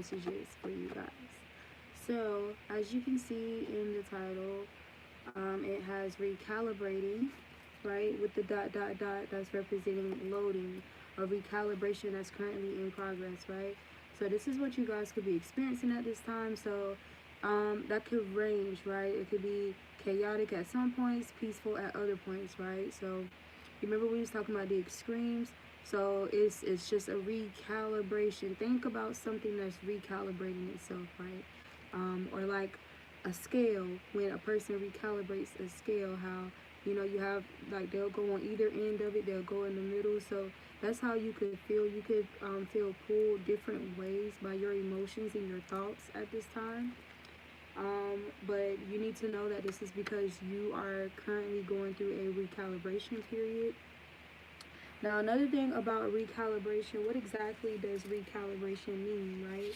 messages for you guys. So, as you can see in the title, it has recalibrating, right, with the dot dot dot that's representing loading, or recalibration that's currently in progress, right? So this is what you guys could be experiencing at this time. So that could range, right? It could be chaotic at some points, peaceful at other points, right? So remember we was talking about the extremes. So it's just a recalibration. Think about something that's recalibrating itself, right? Or like a scale, when a person recalibrates a scale, how you have, like, they'll go on either end of it, they'll go in the middle. So that's how you could feel. You could feel pulled different ways by your emotions and your thoughts at this time. But you need to know that this is because you are currently going through a recalibration period. Now, another thing about recalibration, what exactly does recalibration mean, right?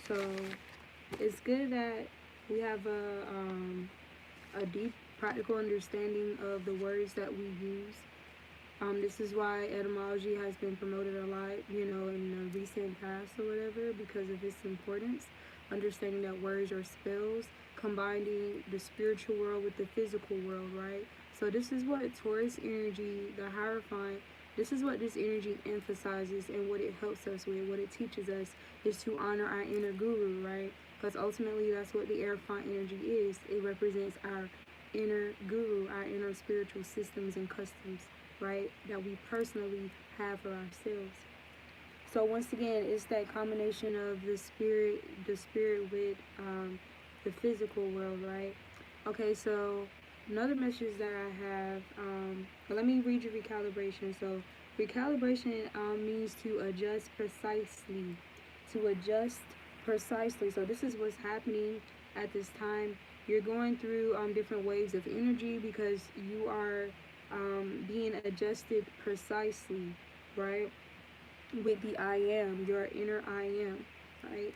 So it's good that we have a deep practical understanding of the words that we use. This is why etymology has been promoted a lot, in the recent past or whatever, because of its importance. Understanding that words are spells, combining the spiritual world with the physical world, right? So this is what Taurus energy, the Hierophant, this is what this energy emphasizes, and what it helps us with, what it teaches us is to honor our inner guru, right? Because ultimately that's what the Hierophant energy is. It represents our inner guru, our inner spiritual systems and customs, right, that we personally have for ourselves. So once again, it's that combination of the spirit with the physical world, right? Okay, so another message that I have, let me read your recalibration. So recalibration means to adjust precisely, So this is what's happening at this time. You're going through different waves of energy because you are being adjusted precisely, right? With the I am, your inner I am, right?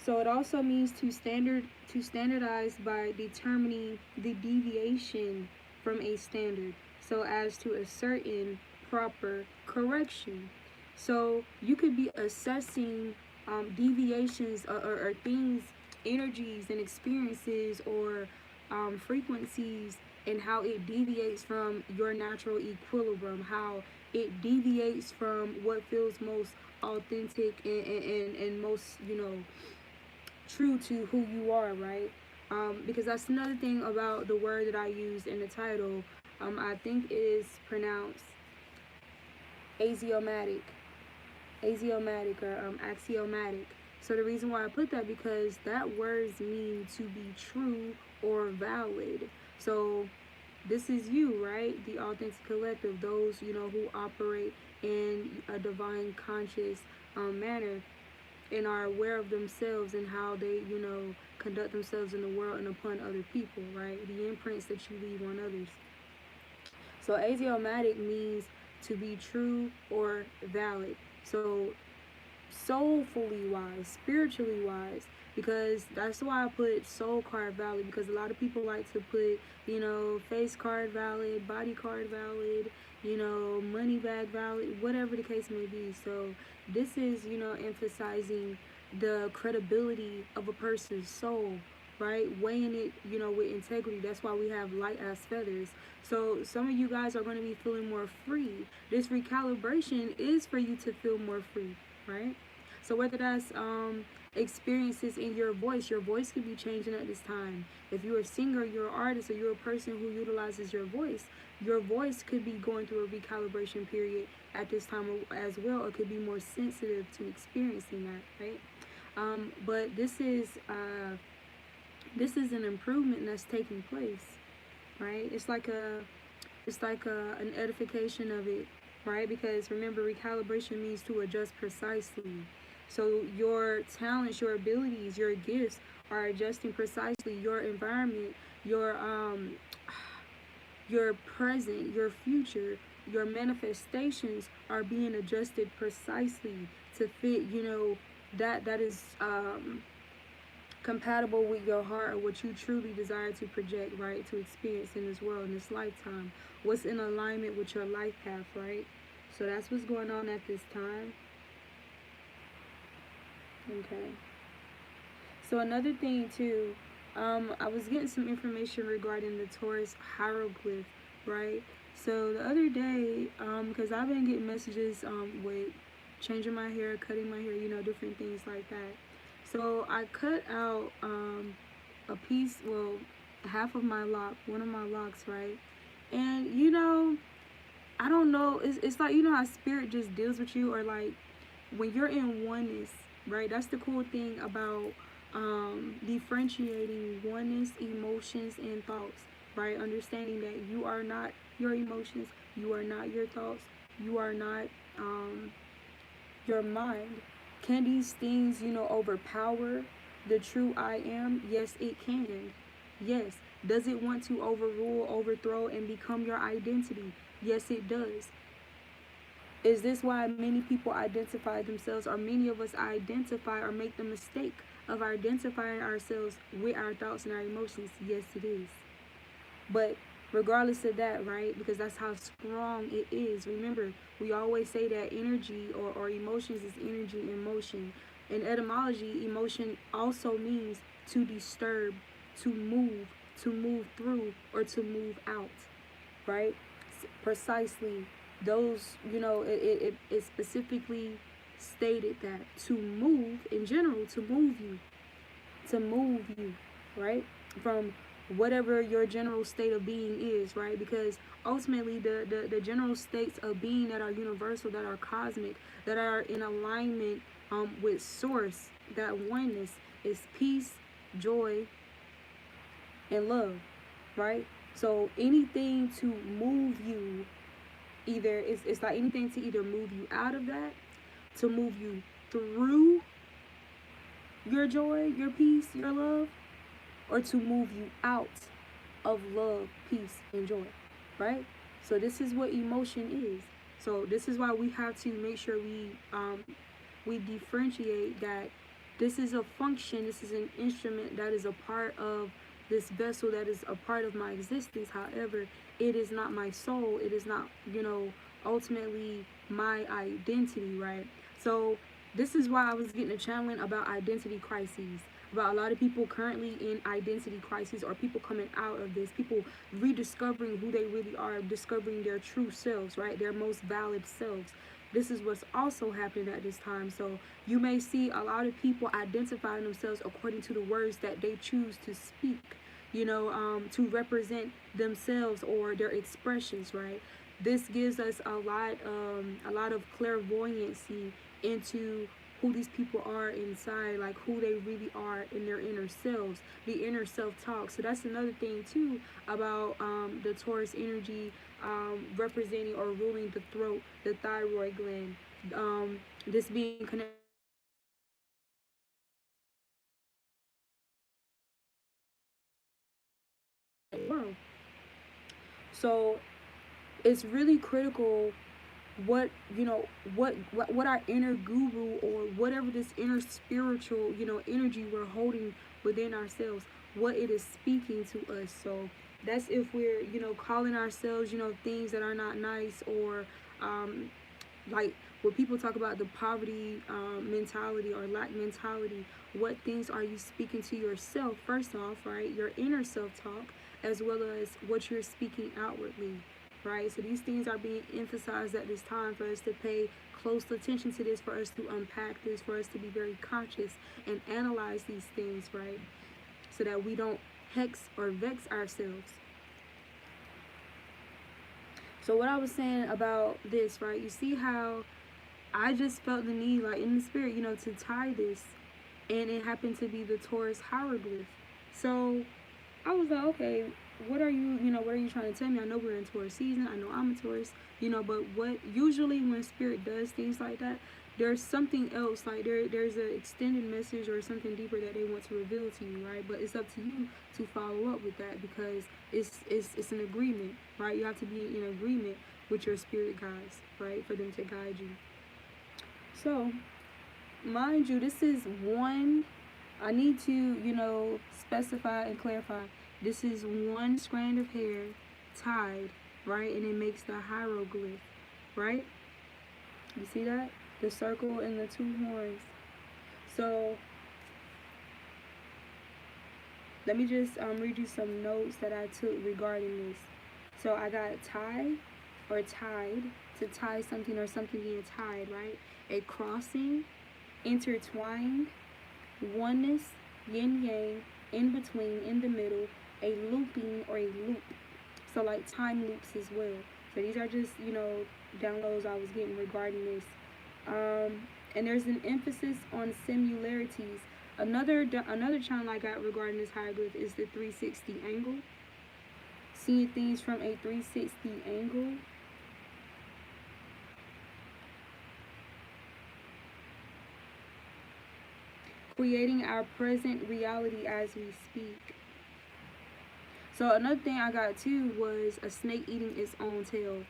So it also means to standardize by determining the deviation from a standard, so as to a certain proper correction. So you could be assessing deviations or things, energies and experiences, or frequencies, and how it deviates from your natural equilibrium, how it deviates from what feels most authentic and most, true to who you are, right? Because that's another thing about the word that I used in the title. I think it is pronounced axiomatic or axiomatic. So the reason why I put that, because that words mean to be true or valid. So this is you, right? The authentic collective, those, who operate in a divine conscious manner, and are aware of themselves and how they, conduct themselves in the world and upon other people, right? The imprints that you leave on others. So axiomatic means to be true or valid. So soulfully wise, spiritually wise, because that's why I put soul card valid, because a lot of people like to put, face card valid, body card valid, money bag valid, whatever the case may be. So this is, emphasizing the credibility of a person's soul, right? Weighing it, with integrity. That's why we have light as feathers. So some of you guys are going to be feeling more free. This recalibration is for you to feel more free, right? So whether that's experiences in your voice could be changing at this time. If you're a singer, you're an artist, or you're a person who utilizes your voice could be going through a recalibration period at this time as well. It could be more sensitive to experiencing that, right? But this is an improvement that's taking place, right? It's like an edification of it, right? Because remember, recalibration means to adjust precisely. So your talents, your abilities, your gifts are adjusting precisely. Your environment, your present, your future, your manifestations are being adjusted precisely to fit, that is compatible with your heart, or what you truly desire to project, right, to experience in this world, in this lifetime, what's in alignment with your life path, right? So that's what's going on at this time. Okay. So another thing too, I was getting some information regarding the Taurus Hieroglyph, right? So the other day, because I've been getting messages with changing my hair, cutting my hair, different things like that. So I cut out a piece, well, half of my lock, one of my locks, right? And I don't know, it's like, how spirit just deals with you, or like when you're in oneness, right? That's the cool thing about differentiating oneness, emotions, and thoughts, right? Understanding that you are not your emotions, you are not your thoughts, you are not your mind. Can these things, overpower the true I am? Yes, it can. Yes. Does it want to overrule, overthrow, and become your identity? Yes, it does. Is this why many people identify themselves, or many of us identify or make the mistake of identifying ourselves with our thoughts and our emotions? Yes, it is. But regardless of that, right, because that's how strong it is. Remember, we always say that energy or emotions is energy in motion. In etymology, emotion also means to disturb, to move through, or to move out, right? Precisely, those, it specifically stated that to move in general, to move you, right? From whatever your general state of being is, right? Because ultimately the general states of being that are universal, that are cosmic, that are in alignment with source, that oneness, is peace, joy, and love, right? So anything to move you, either it's like anything to either move you out of that, to move you through your joy, your peace, your love, or to move you out of love, peace, and joy, right? So this is what emotion is. So this is why we have to make sure we differentiate that this is a function, this is an instrument that is a part of this vessel, that is a part of my existence. However, it is not my soul. It is not, ultimately my identity, right? So this is why I was getting a challenge about identity crises, about a lot of people currently in identity crises, or people coming out of this, people rediscovering who they really are, discovering their true selves, right? Their most valid selves. This is what's also happening at this time. So you may see a lot of people identifying themselves according to the words that they choose to speak, to represent themselves or their expressions, right? This gives us a lot of clairvoyancy into who these people are inside, like who they really are in their inner selves, the inner self-talk. So that's another thing too about the Taurus energy representing or ruling the throat, the thyroid gland, this being connected to the world. So it's really critical what what our inner guru, or whatever this inner spiritual energy we're holding within ourselves, what it is speaking to us. So that's if we're calling ourselves things that are not nice, or like when people talk about the poverty mentality or lack mentality, what things are you speaking to yourself first off, right? Your inner self-talk, as well as what you're speaking outwardly, right? So these things are being emphasized at this time for us to pay close attention to this, for us to unpack this, for us to be very conscious and analyze these things, right? So that we don't hex or vex ourselves. So what I was saying about this, right? You see how I just felt the need, like in the spirit, to tie this, and it happened to be the Taurus Hieroglyph. So I was like, okay, what are what are you trying to tell me? I know we're in Taurus season. I know I'm a Taurus, but what usually when spirit does things like that, there's something else, like there's an extended message or something deeper that they want to reveal to you, right? But it's up to you to follow up with that, because it's an agreement, right? You have to be in agreement with your spirit guides, right, for them to guide you. So mind you, this is one, I need to specify and clarify, this is one strand of hair tied, right, and it makes the hieroglyph, right? You see that? The circle and the two horns. So let me just read you some notes that I took regarding this. So I got tie or tied, to tie something or something being tied, right? A crossing, intertwined, oneness, yin yang, in between, in the middle, a looping or a loop. So like time loops as well. So these are just, downloads I was getting regarding this. And there's an emphasis on similarities. Another channel I got regarding this hieroglyph is the 360 angle. Seeing things from a 360 angle. Creating our present reality as we speak. So another thing I got too was a snake eating its own tail.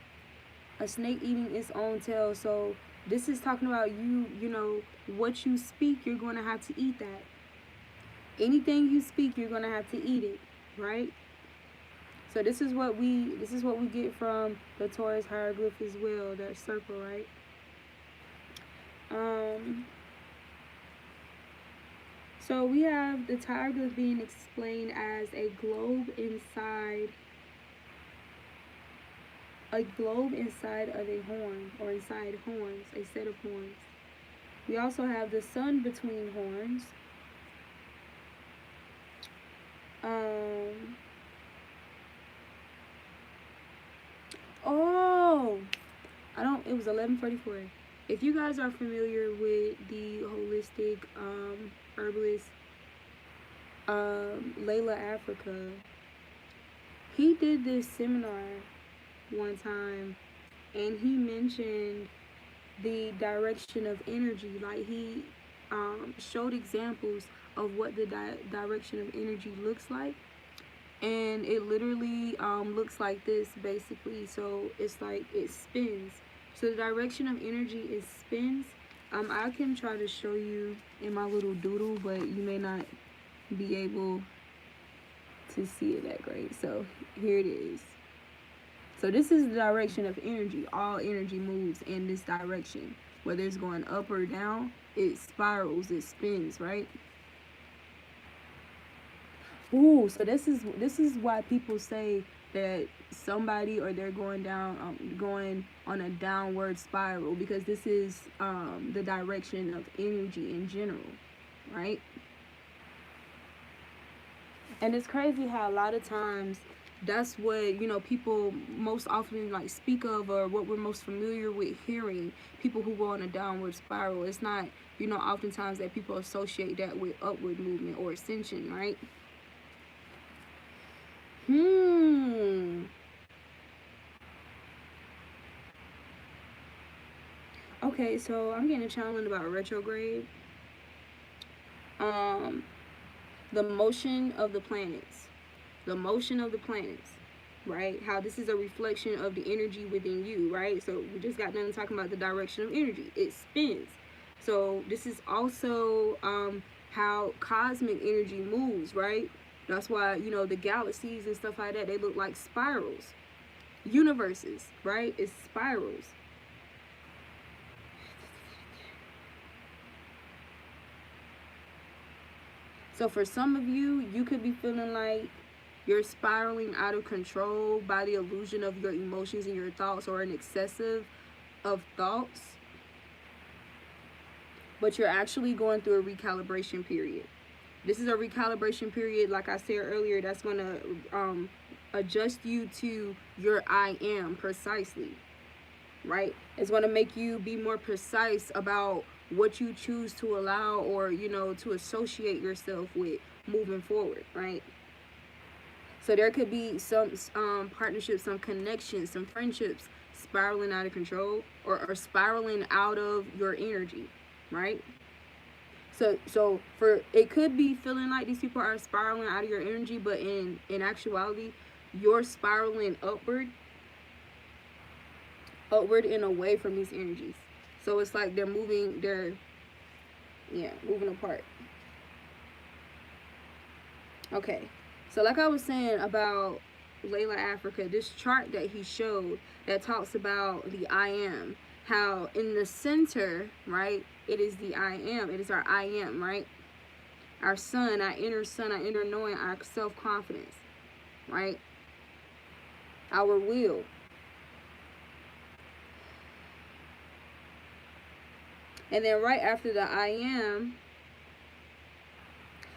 A snake eating its own tail. So this is talking about what you speak, you're going to have to eat that. Anything you speak, you're going to have to eat it, right? So this is what we get from the Taurus hieroglyph as well, that circle, right? So we have the hieroglyph being explained as a globe inside of a horn, or inside horns, a set of horns. We also have the sun between horns. It was 11:44. If you guys are familiar with the holistic herbalist Layla Africa, he did this seminar one time, and he mentioned the direction of energy. Like he showed examples of what the direction of energy looks like, and it literally looks like this basically. So it's like it spins. So the direction of energy is spins. I can try to show you in my little doodle, but you may not be able to see it that great. So here it is. So this is the direction of energy. All energy moves in this direction. Whether it's going up or down, it spirals, it spins, right? Ooh, so this is why people say that somebody, or they're going on a downward spiral, because this is the direction of energy in general, right? And it's crazy how a lot of times that's what people most often like speak of, or what we're most familiar with hearing, people who go on a downward spiral. It's not oftentimes that people associate that with upward movement or ascension, right? Okay, so I'm getting a challenge about retrograde. The motion of the planets. The motion of the planets, right? How this is a reflection of the energy within you, right? So we just got done talking about the direction of energy. It spins. So this is also how cosmic energy moves, right? That's why, the galaxies and stuff like that, they look like spirals. Universes, right? It's spirals. So for some of you, you could be feeling like you're spiraling out of control by the illusion of your emotions and your thoughts, or an excessive of thoughts. But you're actually going through a recalibration period. This is a recalibration period, like I said earlier, that's going to adjust you to your I am precisely, right? It's going to make you be more precise about what you choose to allow, or, to associate yourself with moving forward, right? So there could be some partnerships, some connections, some friendships spiraling out of control, or spiraling out of your energy, right? So for it could be feeling like these people are spiraling out of your energy, but in actuality, you're spiraling upward and away from these energies. So it's like they're moving apart. Okay. So like I was saying about Layla Africa, this chart that he showed that talks about the I am, how in the center, right, it is the I am. It is our I am, right? Our sun, our inner knowing, our self-confidence, right? Our will. And then right after the I am,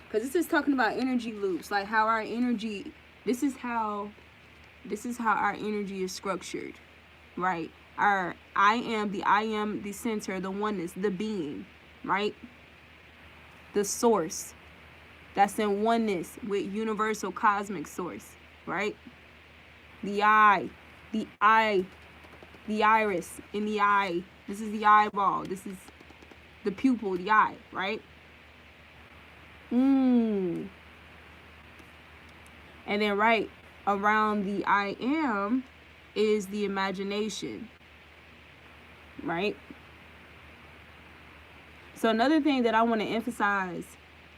because this is talking about energy loops, like how our energy, this is how our energy is structured, right? Our I am, the center, the oneness, the being, right? The source that's in oneness with universal cosmic source, right? The eye, the iris in the eye. This is the eyeball. This is the pupil, the eye, right? And then right around the I am is the imagination, right? So another thing that I want to emphasize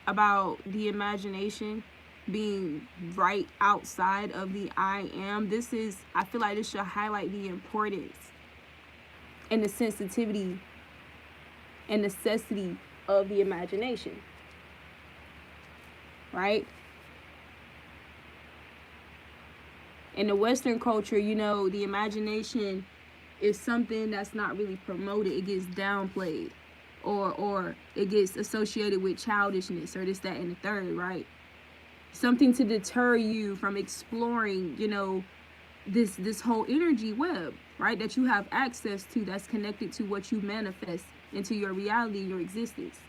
about the imagination being right outside of the I am, I feel like this should highlight the importance and the sensitivity and necessity of the imagination, right? In the Western culture, you know, the imagination is something that's not really promoted. It gets downplayed, or it gets associated with childishness, or this, that, and the third, right? Something to deter you from exploring, you know, this whole energy web, right, that you have access to, that's connected to what you manifest into your reality, your existence,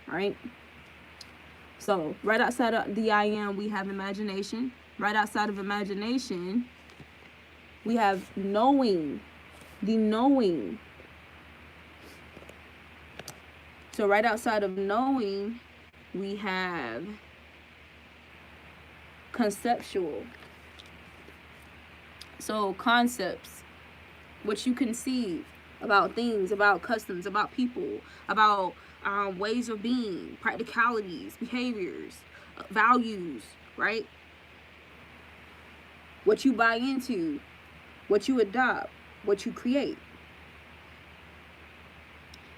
right? So right outside of the I am, we have imagination. Right outside of imagination, we have knowing, the knowing. So right outside of knowing, we have conceptual. So concepts, what you conceive about things, about customs, about people, about ways of being, practicalities, behaviors, values, right? What you buy into, what you adopt, what you create.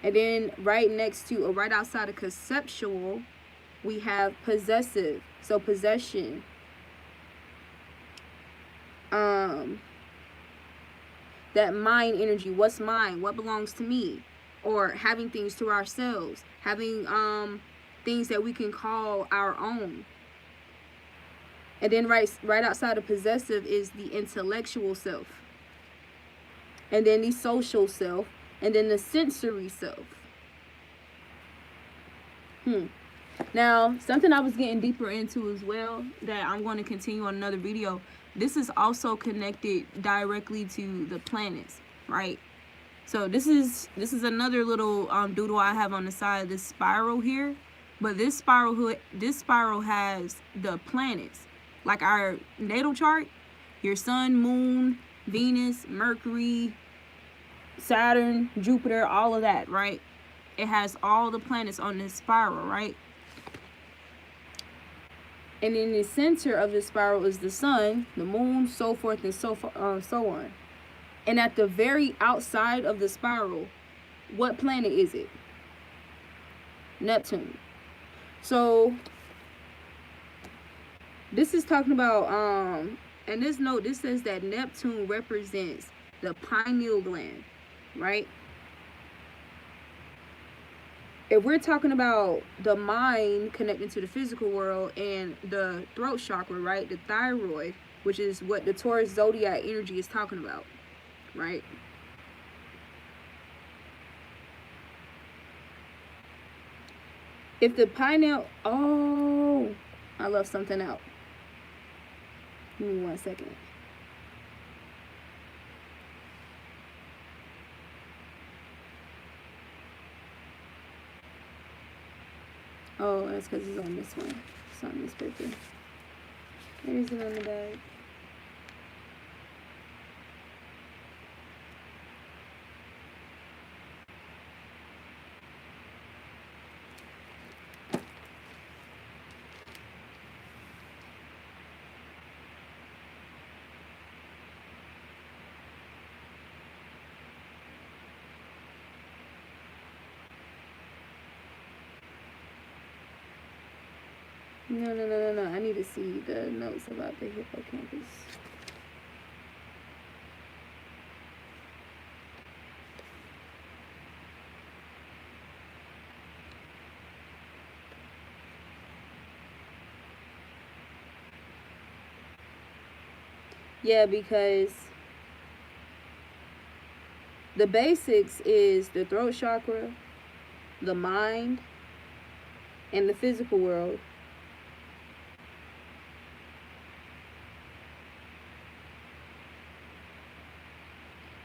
And then right next to, or right outside of conceptual, we have possessive. So possession. That mind energy, what's mine, what belongs to me, or having things to ourselves, having things that we can call our own. And then right outside of possessive is the intellectual self, and then the social self, and then the sensory self. Now, something I was getting deeper into as well, that I'm going to continue on another video. This is also connected directly to the planets, right? So this is another little doodle I have on the side of this spiral here. But this spiral has the planets, like our natal chart, your sun, moon, Venus, Mercury, Saturn, Jupiter, all of that, right? It has all the planets on this spiral, right? And in the center of the spiral is the sun, the moon, so forth and so on. And at the very outside of the spiral, what planet is it? Neptune. So this is talking about and this note, this says that Neptune represents the pineal gland, right? If we're talking about the mind connecting to the physical world and the throat chakra, right, the thyroid, which is what the Taurus zodiac energy is talking about, right? If the pineal, oh, I left something out. Give me 1 second. Oh, that's because it's on this one. It's on this paper. Where is it on the bag? No. I need to see the notes about the hippocampus. Yeah, because the basics is the throat chakra, the mind, and the physical world.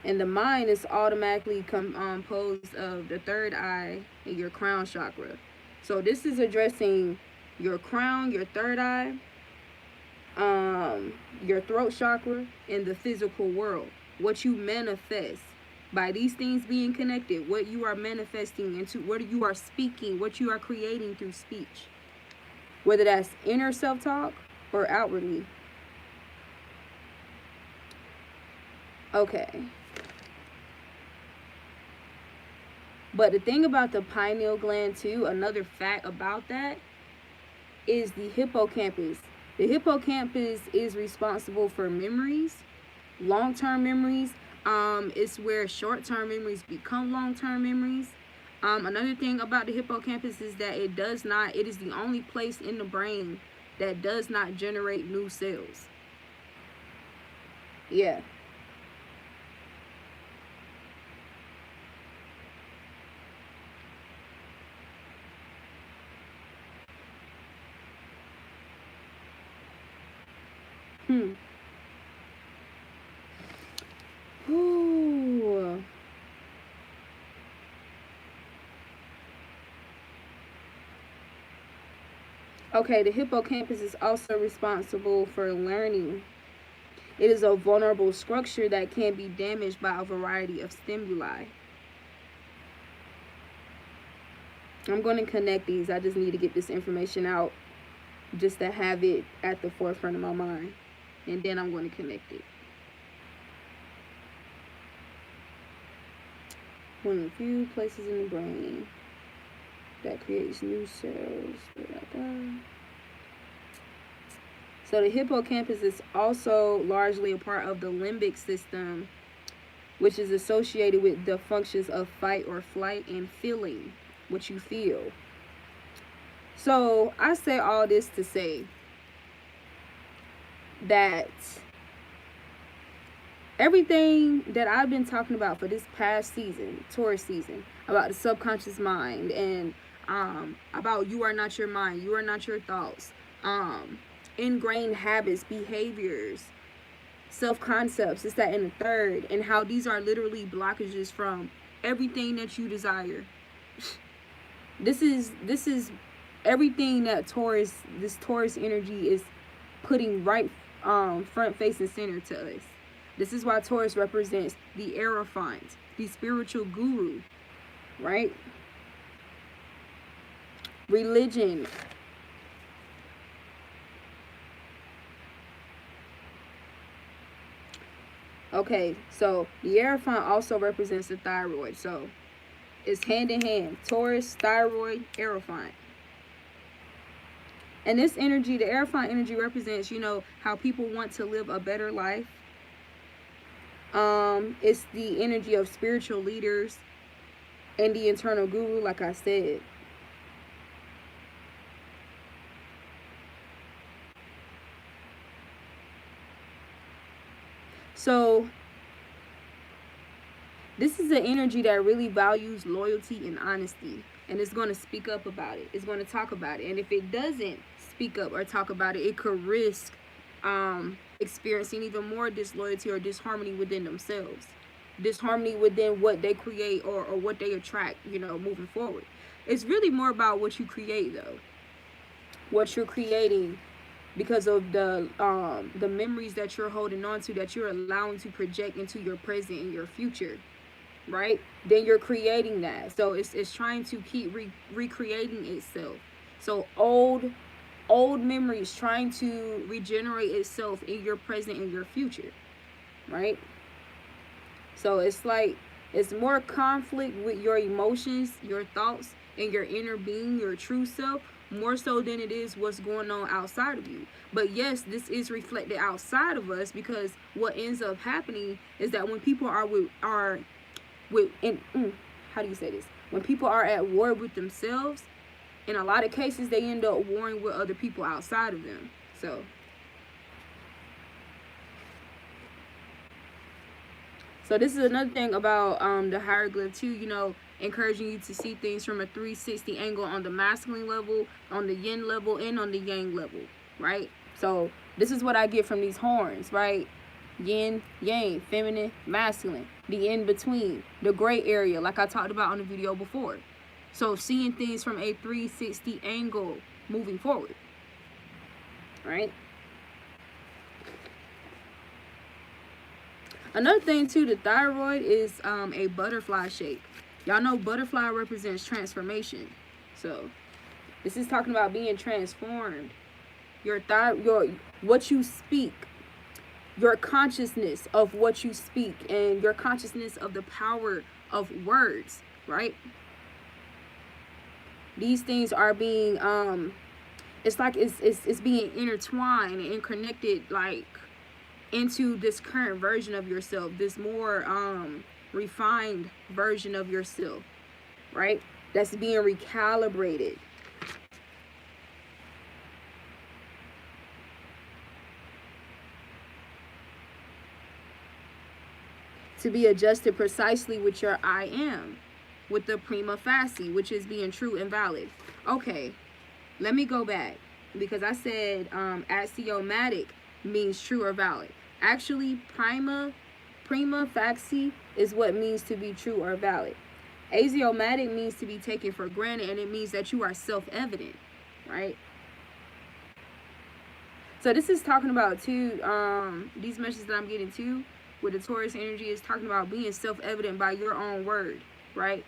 And the mind is automatically composed of the third eye and your crown chakra. So this is addressing your crown, your third eye, your throat chakra, and the physical world. What you manifest by these things being connected, what you are manifesting into, what you are speaking, what you are creating through speech. Whether that's inner self-talk or outwardly. Okay. But the thing about the pineal gland too, another fact about that is the hippocampus. The hippocampus is responsible for memories, long-term memories. It's where short-term memories become long-term memories. Another thing about the hippocampus is that it is the only place in the brain that does not generate new cells. Yeah. Ooh. Okay, the hippocampus is also responsible for learning. It is a vulnerable structure that can be damaged by a variety of stimuli. I'm going to connect these. I just need to get this information out just to have it at the forefront of my mind. And then I'm going to connect it. One of the few places in the brain that creates new cells. So the hippocampus is also largely a part of the limbic system, which is associated with the functions of fight or flight and feeling what you feel. So I say all this to say that everything that I've been talking about for this past season, Taurus season, about the subconscious mind and about you are not your mind, you are not your thoughts, ingrained habits, behaviors, self-concepts, this, that, and the third, and how these are literally blockages from everything that you desire. This is everything that this Taurus energy is putting right front, face, and center to us. This is why Taurus represents the Hierophant, the spiritual guru, right? Religion. Okay, so the Hierophant also represents the thyroid. So it's hand in hand. Taurus, thyroid, Hierophant. And this energy, the Hierophant energy represents, how people want to live a better life. It's the energy of spiritual leaders and the internal guru, like I said. So this is an energy that really values loyalty and honesty, and it's going to speak up about it. It's going to talk about it. And if it doesn't speak up or talk about it, it could risk experiencing even more disloyalty or disharmony within themselves, disharmony within what they create or what they attract, moving forward. It's really more about what you create, though, what you're creating, because of the memories that you're holding on to, that you're allowing to project into your present and your future, right? Then you're creating that. So it's trying to keep recreating itself. So old memories trying to regenerate itself in your present and your future, right? So it's like it's more conflict with your emotions, your thoughts, and your inner being, your true self, more so than it is what's going on outside of you. But yes, this is reflected outside of us, because what ends up happening is that when people are how do you say this? When people are at war with themselves, in a lot of cases, they end up warring with other people outside of them. So this is another thing about the hieroglyph too, you know, encouraging you to see things from a 360 angle on the masculine level, on the yin level, and on the yang level, right? So this is what I get from these horns, right? Yin, yang, feminine, masculine, the in between, the gray area, like I talked about on the video before. So seeing things from a 360 angle moving forward, right? Another thing too, the thyroid is a butterfly shape. Y'all know butterfly represents transformation. So this is talking about being transformed. What you speak, your consciousness of what you speak, and your consciousness of the power of words, right? These things are being it's like it's being intertwined and connected, like, into this current version of yourself, this more refined version of yourself, right? That's being recalibrated. To be adjusted precisely with your I am, with the prima facie, which is being true and valid. Okay, let me go back, because I said axiomatic means true or valid. Actually, prima facie is what means to be true or valid. Axiomatic means to be taken for granted, and it means that you are self-evident, right? So this is talking about too, these messages that I'm getting too with the Taurus energy is talking about being self-evident by your own word, right?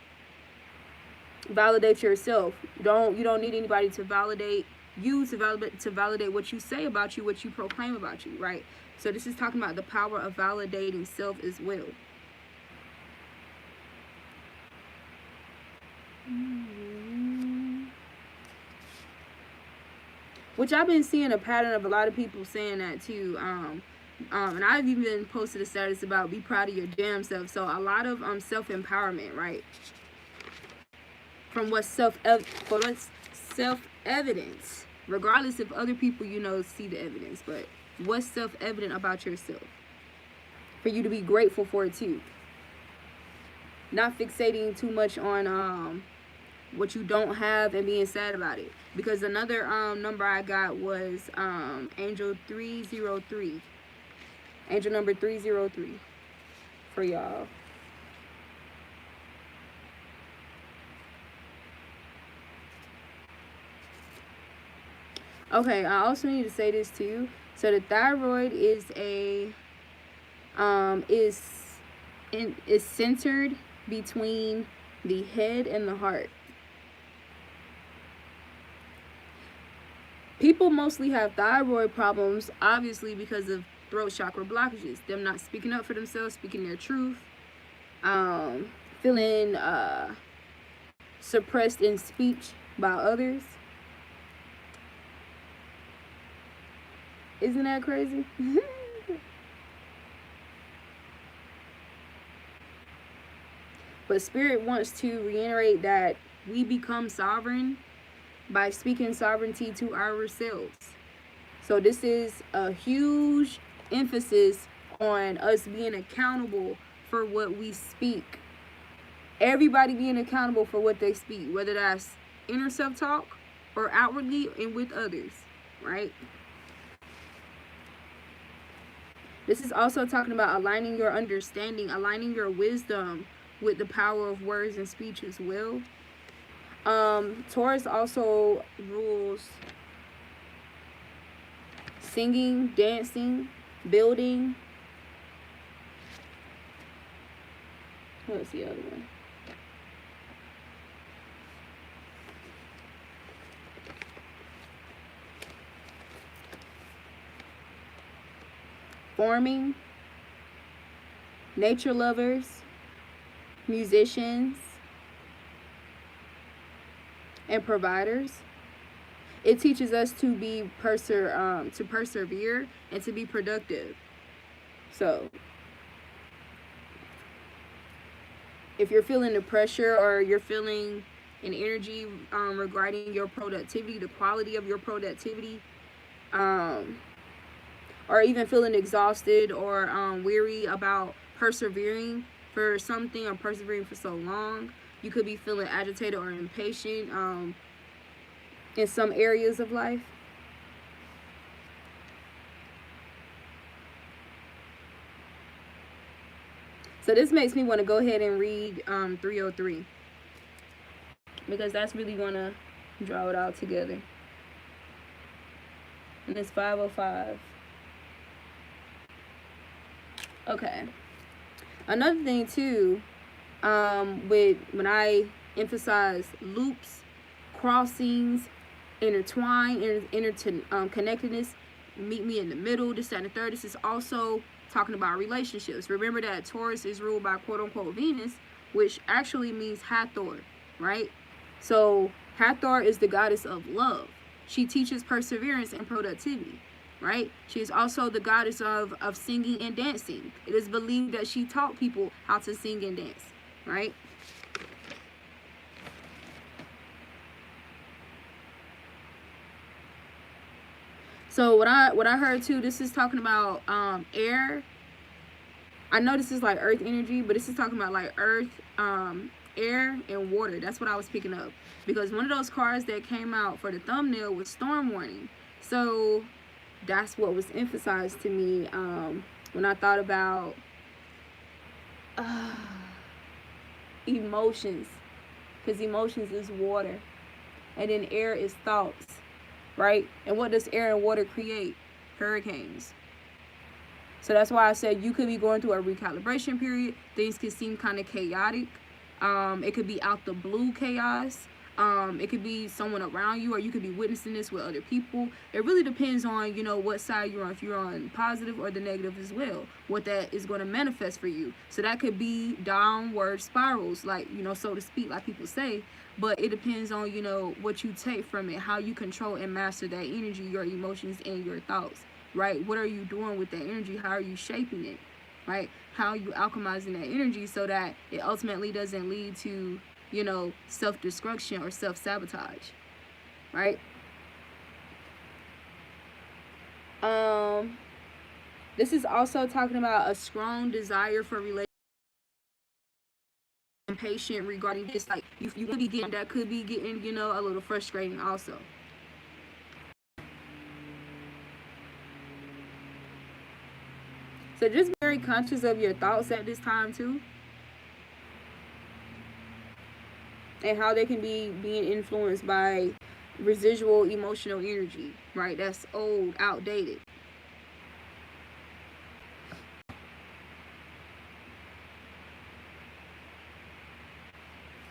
Validate yourself. You don't need anybody to validate you, to validate what you say about you, what you proclaim about you, right? So this is talking about the power of validating self as well. Which I've been seeing a pattern of a lot of people saying that too. And I've even posted a status about be proud of your damn self. So a lot of self-empowerment, right? From what's self-evidence, regardless if other people, you know, see the evidence, but what's self-evident about yourself, for you to be grateful for it too. Not fixating too much on what you don't have and being sad about it. Because another number I got was angel 303. Angel number 303 for y'all. Okay, I also need to say this too. So the thyroid is is centered between the head and the heart. People mostly have thyroid problems, obviously, because of throat chakra blockages, them not speaking up for themselves, speaking their truth, feeling suppressed in speech by others. Isn't that crazy? But Spirit wants to reiterate that we become sovereign by speaking sovereignty to ourselves. So this is a huge emphasis on us being accountable for what we speak. Everybody being accountable for what they speak, whether that's inner self-talk or outwardly and with others, right? This is also talking about aligning your understanding, aligning your wisdom with the power of words and speech as well. Taurus also rules singing, dancing, building. What's the other one? Farming, nature lovers, musicians, and providers. It teaches us to be to persevere and to be productive. So if you're feeling the pressure, or you're feeling an energy regarding your productivity, the quality of your productivity, or even feeling exhausted or weary about persevering for something, or persevering for so long, you could be feeling agitated or impatient in some areas of life. So this makes me want to go ahead and read 303, because that's really going to draw it all together. And it's 505. Okay. Another thing too, with when I emphasize loops, crossings, intertwine, connectedness, meet me in the middle, this, that, and the third. This is also talking about relationships. Remember that Taurus is ruled by quote-unquote Venus, which actually means Hathor, right? So Hathor is the goddess of love. She teaches perseverance and productivity, right? She is also the goddess of singing and dancing. It is believed that she taught people how to sing and dance, right? So what I heard too, this is talking about air. I know this is like earth energy, but this is talking about like earth, air, and water. That's what I was picking up, because one of those cards that came out for the thumbnail was storm warning. So that's what was emphasized to me when I thought about emotions, because emotions is water, and then air is thoughts, right? And what does air and water create? Hurricanes. So that's why I said you could be going through a recalibration period. Things could seem kind of chaotic. It could be out the blue chaos. It could be someone around you, or you could be witnessing this with other people. It really depends on, you know, what side you're on. If you're on positive or the negative as well, what that is going to manifest for you. So that could be downward spirals, like, you know, so to speak, like people say. But it depends on, you know, what you take from it, how you control and master that energy, your emotions, and your thoughts, right? What are you doing with that energy? How are you shaping it, right? How are you alchemizing that energy so that it ultimately doesn't lead to, you know, self-destruction or self-sabotage, right? This is also talking about a strong desire for relationship. Impatient regarding this, like you could be getting, that could be getting, you know, a little frustrating also. So just be very conscious of your thoughts at this time too, and how they can be being influenced by residual emotional energy, right? That's old, outdated.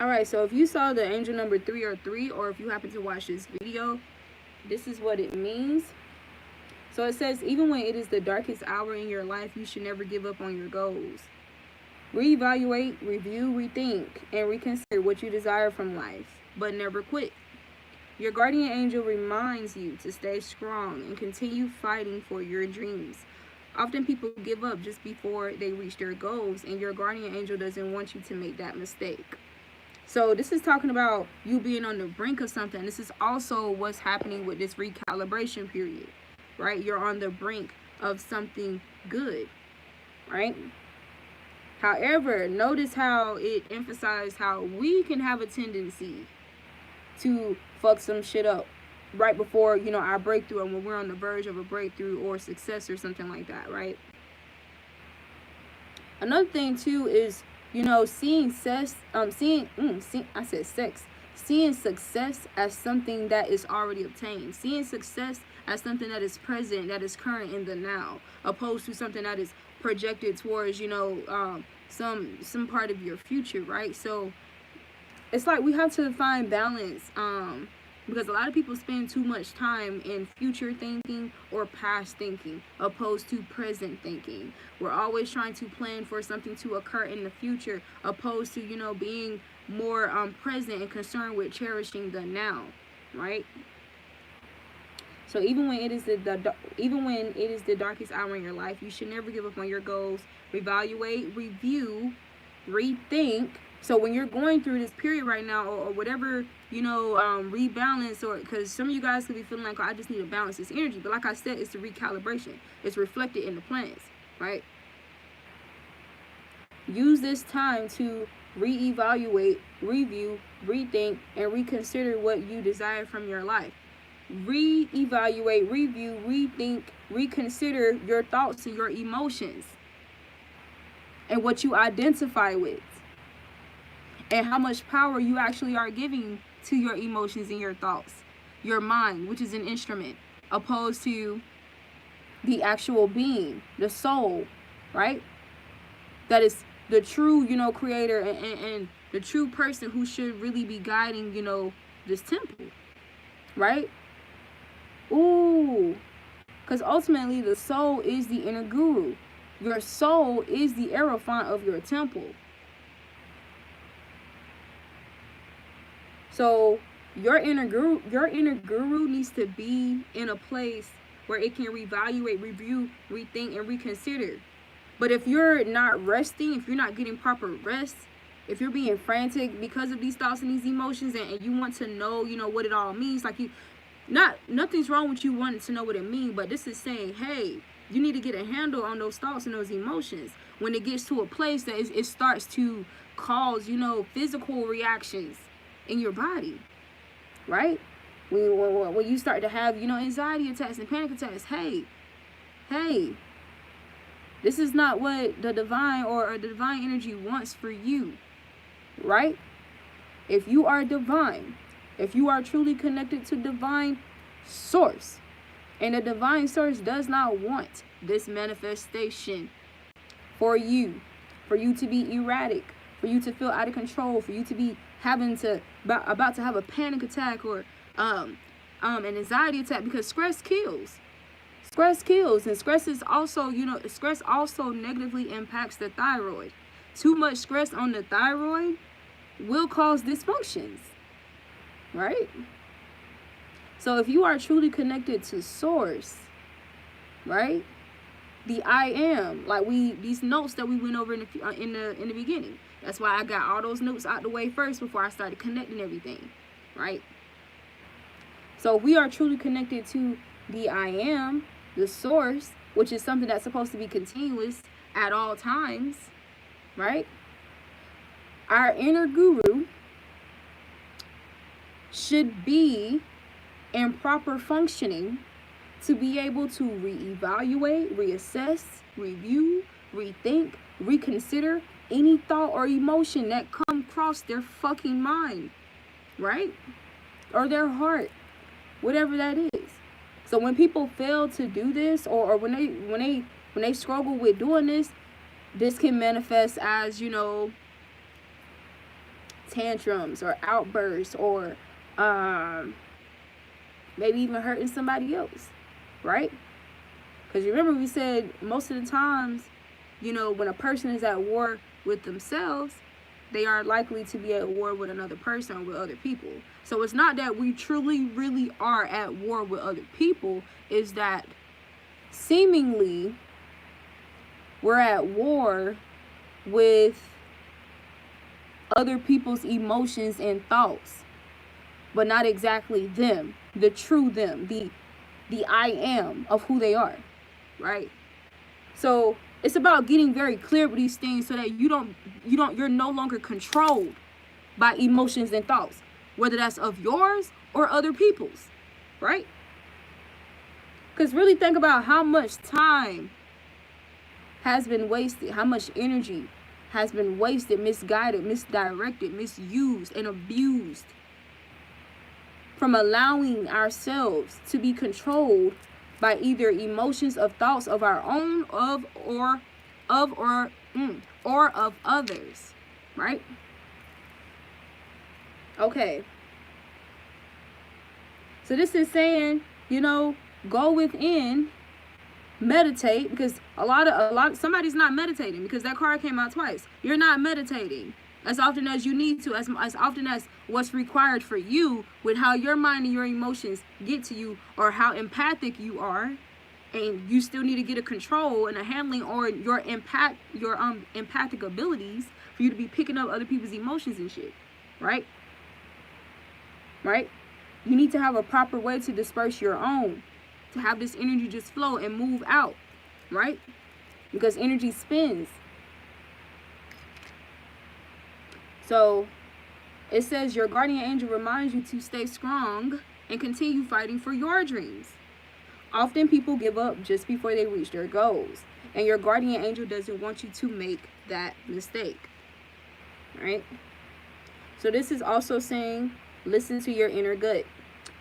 Alright, so if you saw the angel number 303, or if you happen to watch this video, this is what it means. So it says, even when it is the darkest hour in your life, you should never give up on your goals. Reevaluate, review, rethink, and reconsider what you desire from life, but never quit. Your guardian angel reminds you to stay strong and continue fighting for your dreams. Often people give up just before they reach their goals, and your guardian angel doesn't want you to make that mistake. So this is talking about you being on the brink of something. This is also what's happening with this recalibration period, right? You're on the brink of something good, right? However, notice how it emphasized how we can have a tendency to fuck some shit up right before, you know, our breakthrough, and when we're on the verge of a breakthrough or success or something like that, right? Another thing too is, you know, seeing success as something that is already obtained. Seeing success as something that is present, that is current in the now, opposed to something that is projected towards, you know, some part of your future, right? So it's like we have to find balance, because a lot of people spend too much time in future thinking or past thinking opposed to present thinking. We're always trying to plan for something to occur in the future opposed to, you know, being more present and concerned with cherishing the now, right? So even when it is the darkest hour in your life, you should never give up on your goals. Reevaluate, review, rethink. So when you're going through this period right now, or whatever, rebalance, or because some of you guys could be feeling like, oh, I just need to balance this energy. But like I said, it's the recalibration. It's reflected in the planets, right? Use this time to reevaluate, review, rethink, and reconsider what you desire from your life. Reevaluate, review, rethink, reconsider your thoughts and your emotions and what you identify with, and how much power you actually are giving to your emotions and your thoughts. Your mind, which is an instrument, opposed to the actual being, the soul, right? That is the true, creator and the true person who should really be guiding, this temple, right? Ooh, because ultimately the soul is the inner guru. Your soul is the Hierophant of your temple. So your inner guru needs to be in a place where it can reevaluate, review, rethink, and reconsider. But if you're not resting, if you're not getting proper rest, if you're being frantic because of these thoughts and these emotions, and you want to know, what it all means, like nothing's wrong with you wanting to know what it means, but this is saying, hey, you need to get a handle on those thoughts and those emotions. When it gets to a place that it starts to cause, physical reactions in your body, right? When you start to have, anxiety attacks and panic attacks, hey, this is not what the divine or the divine energy wants for you, right? If you are divine, if you are truly connected to divine source, and the divine source does not want this manifestation for you to be erratic, for you to feel out of control, for you to be about to have a panic attack or an anxiety attack, because stress kills. Stress kills, and stress is also, stress also negatively impacts the thyroid. Too much stress on the thyroid will cause dysfunctions, right? So if you are truly connected to source, right? The I am, like these notes that we went over in the beginning. That's why I got all those notes out the way first before I started connecting everything, right? So if we are truly connected to the I am, the source, which is something that's supposed to be continuous at all times, right? Our inner guru should be in proper functioning to be able to reevaluate, reassess, review, rethink, reconsider any thought or emotion that come across their fucking mind, right? Or their heart, whatever that is. So when people fail to do this, or when they struggle with doing this can manifest as, tantrums or outbursts, or maybe even hurting somebody else, right? Because remember we said most of the times, when a person is at war with themselves, they are likely to be at war with another person or with other people. So it's not that we truly, really are at war with other people. It's that seemingly we're at war with other people's emotions and thoughts, but not exactly them, the true them, the I am of who they are, right? So it's about getting very clear with these things so that you're no longer controlled by emotions and thoughts, whether that's of yours or other people's, right? Because really think about how much time has been wasted, how much energy has been wasted, misguided, misdirected, misused, and abused from allowing ourselves to be controlled by either emotions of thoughts of our own, or of others, right? Okay. So this is saying, go within, meditate, because somebody's not meditating, because that card came out twice. You're not meditating. as often as you need to, as often as what's required for you, with how your mind and your emotions get to you, or how empathic you are, and you still need to get a control and a handling, or your empathic abilities for you to be picking up other people's emotions and shit, right? Right? You need to have a proper way to disperse your own, to have this energy just flow and move out, right? Because energy spins. So it says your guardian angel reminds you to stay strong and continue fighting for your dreams. Often people give up just before they reach their goals, and your guardian angel doesn't want you to make that mistake, right? So this is also saying, listen to your inner gut.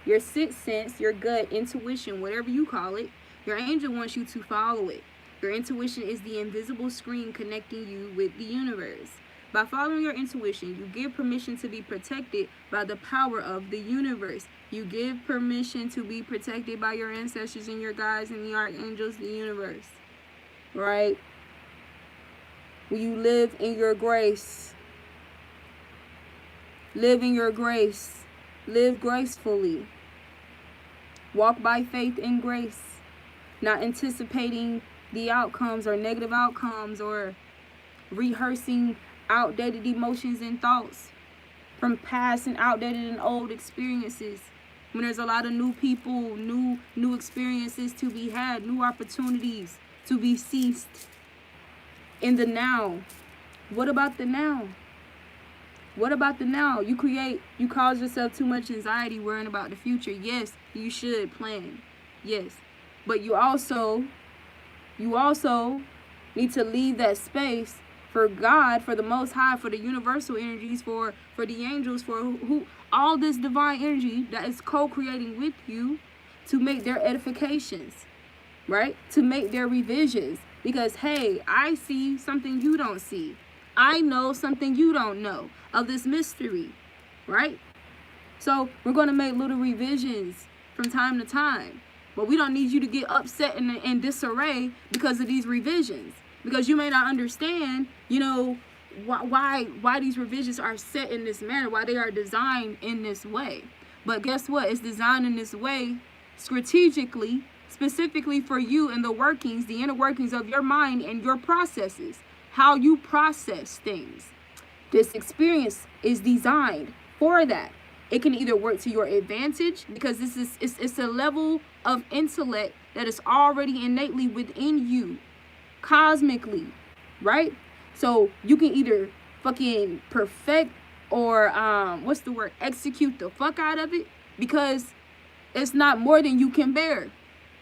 Your sixth sense, your gut, intuition, whatever you call it, your angel wants you to follow it. Your intuition is the invisible screen connecting you with the universe. By following your intuition, you give permission to be protected by the power of the universe. You give permission to be protected by your ancestors and your guides and the archangels, the universe. Right? When you live in your grace. Live in your grace. Live gracefully. Walk by faith and grace. Not anticipating the outcomes or negative outcomes, or rehearsing outdated emotions and thoughts from past and outdated and old experiences. When there's a lot of new people, new experiences to be had, new opportunities to be seized in the now. What about the now? What about the now? You cause yourself too much anxiety worrying about the future. Yes, you should plan. Yes. But you also need to leave that space for God, for the Most High, for the universal energies, for the angels, for who all this divine energy that is co-creating with you, to make their edifications, right? To make their revisions. Because, hey, I see something you don't see. I know something you don't know of this mystery, right? So we're going to make little revisions from time to time. But we don't need you to get upset and disarray because of these revisions. Because you may not understand, why these revisions are set in this manner, why they are designed in this way. But guess what? It's designed in this way strategically, specifically for you and the inner workings of your mind and your processes, how you process things. This experience is designed for that. It can either work to your advantage, because it's a level of intellect that is already innately within you, cosmically, right? So you can either fucking perfect or execute the fuck out of it, because it's not more than you can bear.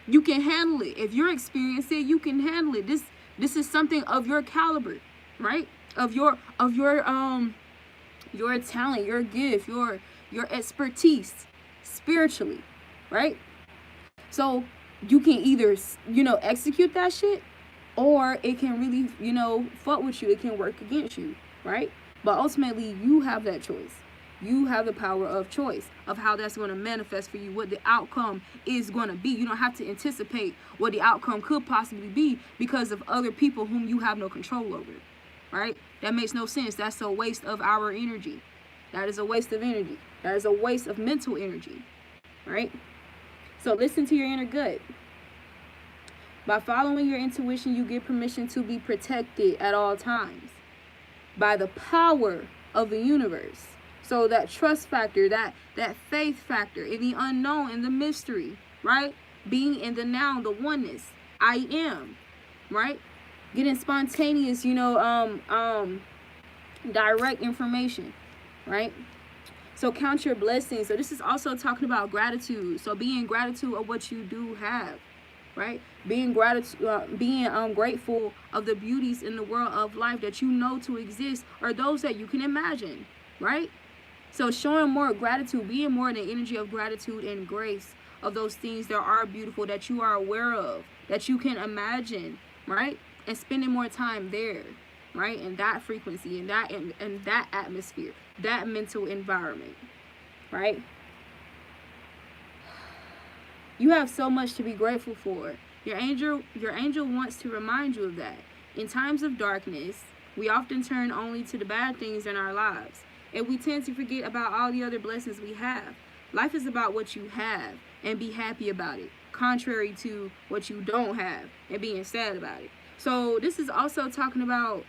You can handle it. If you're experiencing it, you can handle it. This is something of your caliber, right? Of your talent, your gift, your expertise spiritually, right? So you can either execute that shit, or it can really fuck with you. It can work against you, right? But ultimately you have that choice. You have the power of choice of how that's going to manifest for you, what the outcome is going to be. You don't have to anticipate what the outcome could possibly be because of other people whom you have no control over, right? That makes no sense. That's a waste of our energy. That is a waste of energy. That is a waste of mental energy, right? So listen to your inner gut. By following your intuition, you give permission to be protected at all times by the power of the universe. So that trust factor, that faith factor in the unknown, in the mystery, right? Being in the now, the oneness. I am, right? Getting spontaneous, direct information, right? So count your blessings. So this is also talking about gratitude. So being gratitude of what you do have, right? Being grateful of the beauties in the world of life that you know to exist, or those that you can imagine, right? So showing more gratitude, being more in the energy of gratitude and grace of those things that are beautiful, that you are aware of, that you can imagine, right? And spending more time there, right? In that frequency, in that atmosphere, that mental environment, right? You have so much to be grateful for. Your angel wants to remind you of that. In times of darkness, We often turn only to the bad things in our lives, and we tend to forget about all the other blessings we have. Life is about what you have and be happy about it, contrary to what you don't have and being sad about it. So this is also talking about,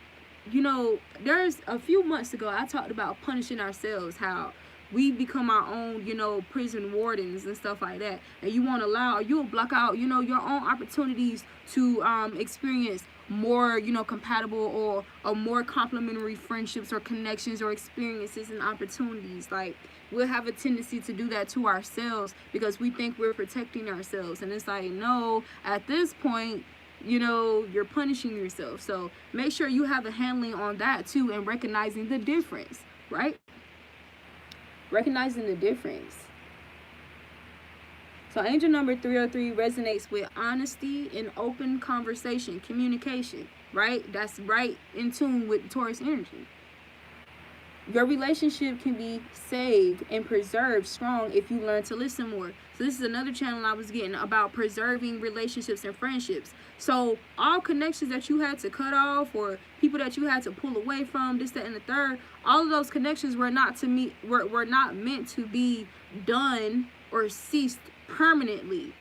you know, there's a few months ago I talked about punishing ourselves, how we become our own, you know, prison wardens and stuff like that. And you won't allow, you'll block out, you know, your own opportunities to experience more, you know, compatible or more complementary friendships or connections or experiences and opportunities. Like, we'll have a tendency to do that to ourselves because we think we're protecting ourselves. And it's like, no, at this point, you know, you're punishing yourself. So make sure you have a handling on that too, and recognizing the difference, right? Recognizing the difference. So angel number 303 resonates with honesty and open conversation, communication, right? That's right in tune with Taurus energy. Your relationship can be saved and preserved strong if you learn to listen more. So this is another channel I was getting about preserving relationships and friendships. So all connections that you had to cut off, or people that you had to pull away from, this, that, and the third, all of those connections were not meant to be done or ceased permanently.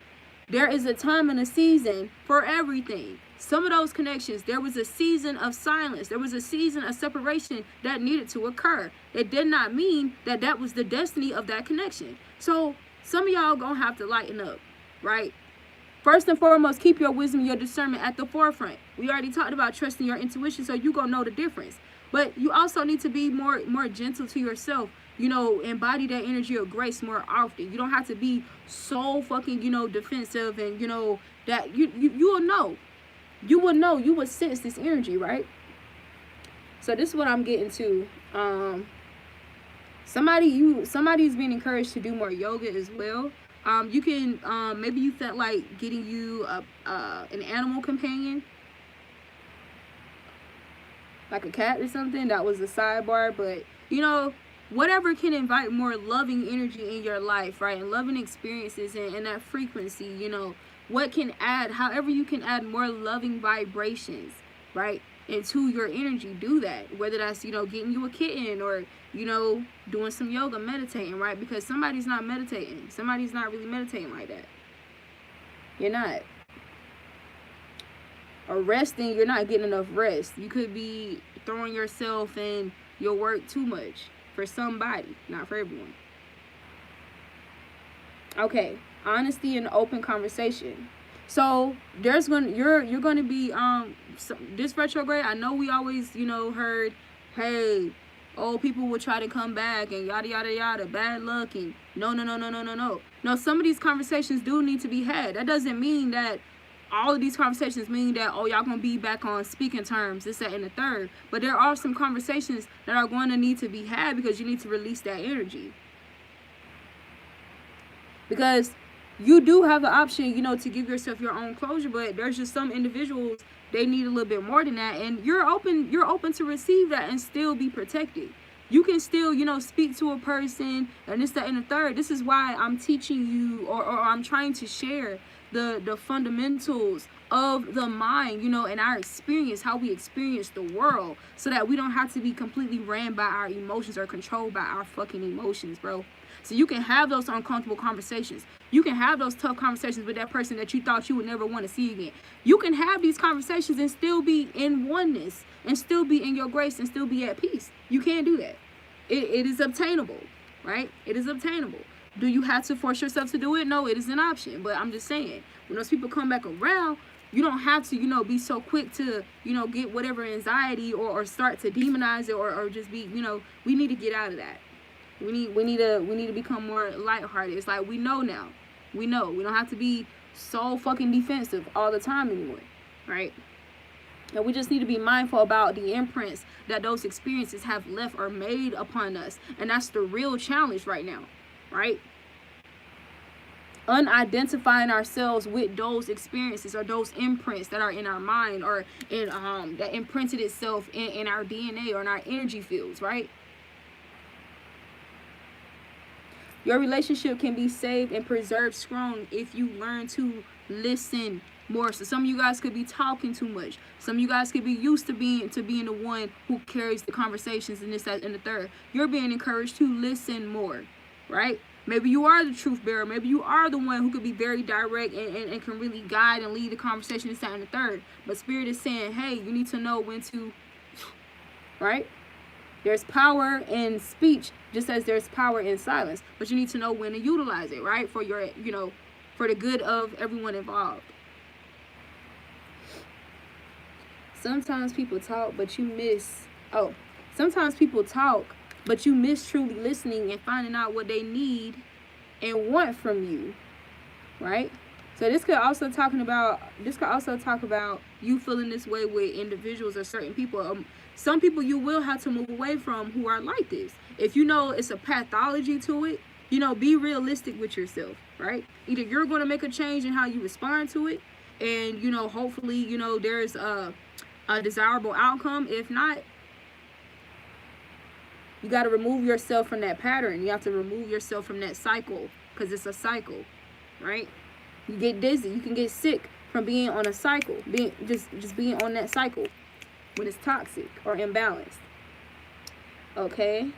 There is a time and a season for everything. Some of those connections, there was a season of silence. There was a season of separation that needed to occur. It did not mean that that was the destiny of that connection. So some of y'all gonna have to lighten up, right? First and foremost, keep your wisdom, your discernment at the forefront. We already talked about trusting your intuition, so you gonna know the difference. But you also need to be more gentle to yourself. You know, embody that energy of grace more often. You don't have to be so fucking, you know, defensive, and you know that you will know. You will know, you will sense this energy, right? So this is what I'm getting to. Somebody's being encouraged to do more yoga as well. You can maybe you felt like getting you an animal companion, like a cat or something. That was a sidebar, but you know, whatever can invite more loving energy in your life, right? And loving experiences and that frequency, you know, what can add, however you can add more loving vibrations, right, into your energy, do that. Whether that's, you know, getting you a kitten, or, you know, doing some yoga, meditating, right? Because somebody's not meditating. Somebody's not really meditating like that. You're not. Or resting, you're not getting enough rest. You could be throwing yourself in your work too much for somebody, not for everyone. Okay. Honesty and open conversation. So you're going to be this retrograde. I know we always, you know, heard, hey, old people will try to come back and yada yada yada, bad luck, and no, some of these conversations do need to be had. That doesn't mean that all of these conversations mean that, oh, y'all gonna be back on speaking terms, this, that, and the third. But there are some conversations that are going to need to be had, because you need to release that energy. Because you do have the option, you know, to give yourself your own closure, but there's just some individuals, they need a little bit more than that, and you're open to receive that and still be protected. You can still, you know, speak to a person and this, that, and the third. This is why I'm teaching you, or I'm trying to share the fundamentals of the mind, you know, and our experience, how we experience the world, so that we don't have to be completely ran by our emotions or controlled by our fucking emotions, bro. So you can have those uncomfortable conversations. You can have those tough conversations with that person that you thought you would never want to see again. You can have these conversations and still be in oneness, and still be in your grace, and still be at peace. You can do that. It is obtainable, right? It is obtainable. Do you have to force yourself to do it? No, it is an option. But I'm just saying, when those people come back around, you don't have to, you know, be so quick to, you know, get whatever anxiety or start to demonize it, or just be, you know, we need to get out of that. We need to become more lighthearted. It's like, we know now. We know. We don't have to be so fucking defensive all the time anymore, right? And we just need to be mindful about the imprints that those experiences have left or made upon us. And that's the real challenge right now, right? Unidentifying ourselves with those experiences or those imprints that are in our mind, or in that imprinted itself in our DNA or in our energy fields, right? Your relationship can be saved and preserved strong if you learn to listen more. So some of you guys could be talking too much. Some of you guys could be used to being the one who carries the conversations and this, that, and the third. You're being encouraged to listen more, right? Maybe you are the truth bearer. Maybe you are the one who could be very direct and can really guide and lead the conversation, this, that, and the third. But Spirit is saying, hey, you need to know when to, right? There's power in speech, just as there's power in silence. But you need to know when to utilize it, right? For your, for the good of everyone involved. Sometimes people talk, but you miss, sometimes people talk, but you miss truly listening and finding out what they need and want from you, right? So this could also talk about you feeling this way with individuals or certain people. Some people you will have to move away from who are like this. If you know it's a pathology to it, be realistic with yourself, right? Either you're going to make a change in how you respond to it, and hopefully there's a desirable outcome. If not, you got to remove yourself from that pattern. You have to remove yourself from that cycle, because it's a cycle, right? You get dizzy. You can get sick from being on a cycle, just being on that cycle when it's toxic or imbalanced. Okay.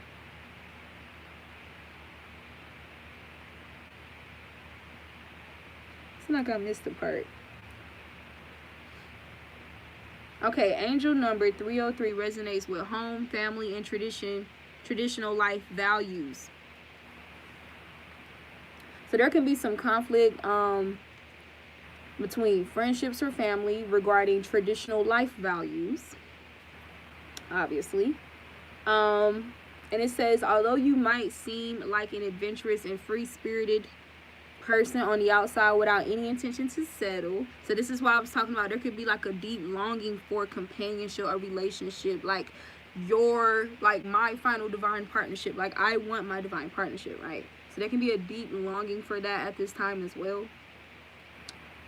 It's like I missed the part. Okay, angel number 303 resonates with home, family, and traditional life values. So there can be some conflict between friendships or family regarding traditional life values, obviously. And it says, although you might seem like an adventurous and free-spirited person on the outside without any intention to settle. So this is why I was talking about there could be like a deep longing for companionship or relationship, like my final divine partnership. Like I want my divine partnership, right? So there can be a deep longing for that at this time as well.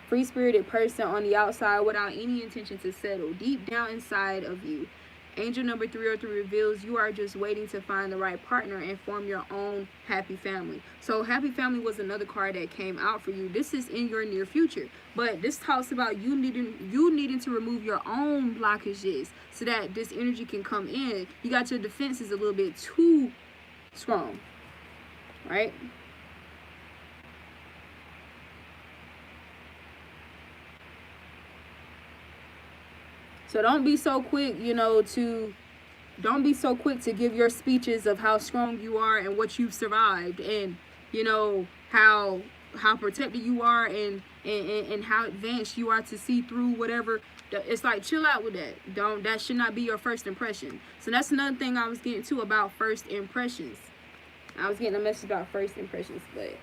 Free-spirited person on the outside without any intention to settle. Deep down inside of you, angel number 303 reveals you are just waiting to find the right partner and form your own happy family. So happy family was another card that came out for you. This is in your near future, but this talks about you needing to remove your own blockages so that this energy can come in. You got your defenses a little bit too strong, right? So don't be so quick, don't be so quick to give your speeches of how strong you are and what you've survived, and how protected you are, and how advanced you are to see through whatever. It's like, chill out with that. That should not be your first impression. So that's another thing I was getting to about first impressions. I was getting a message about first impressions, but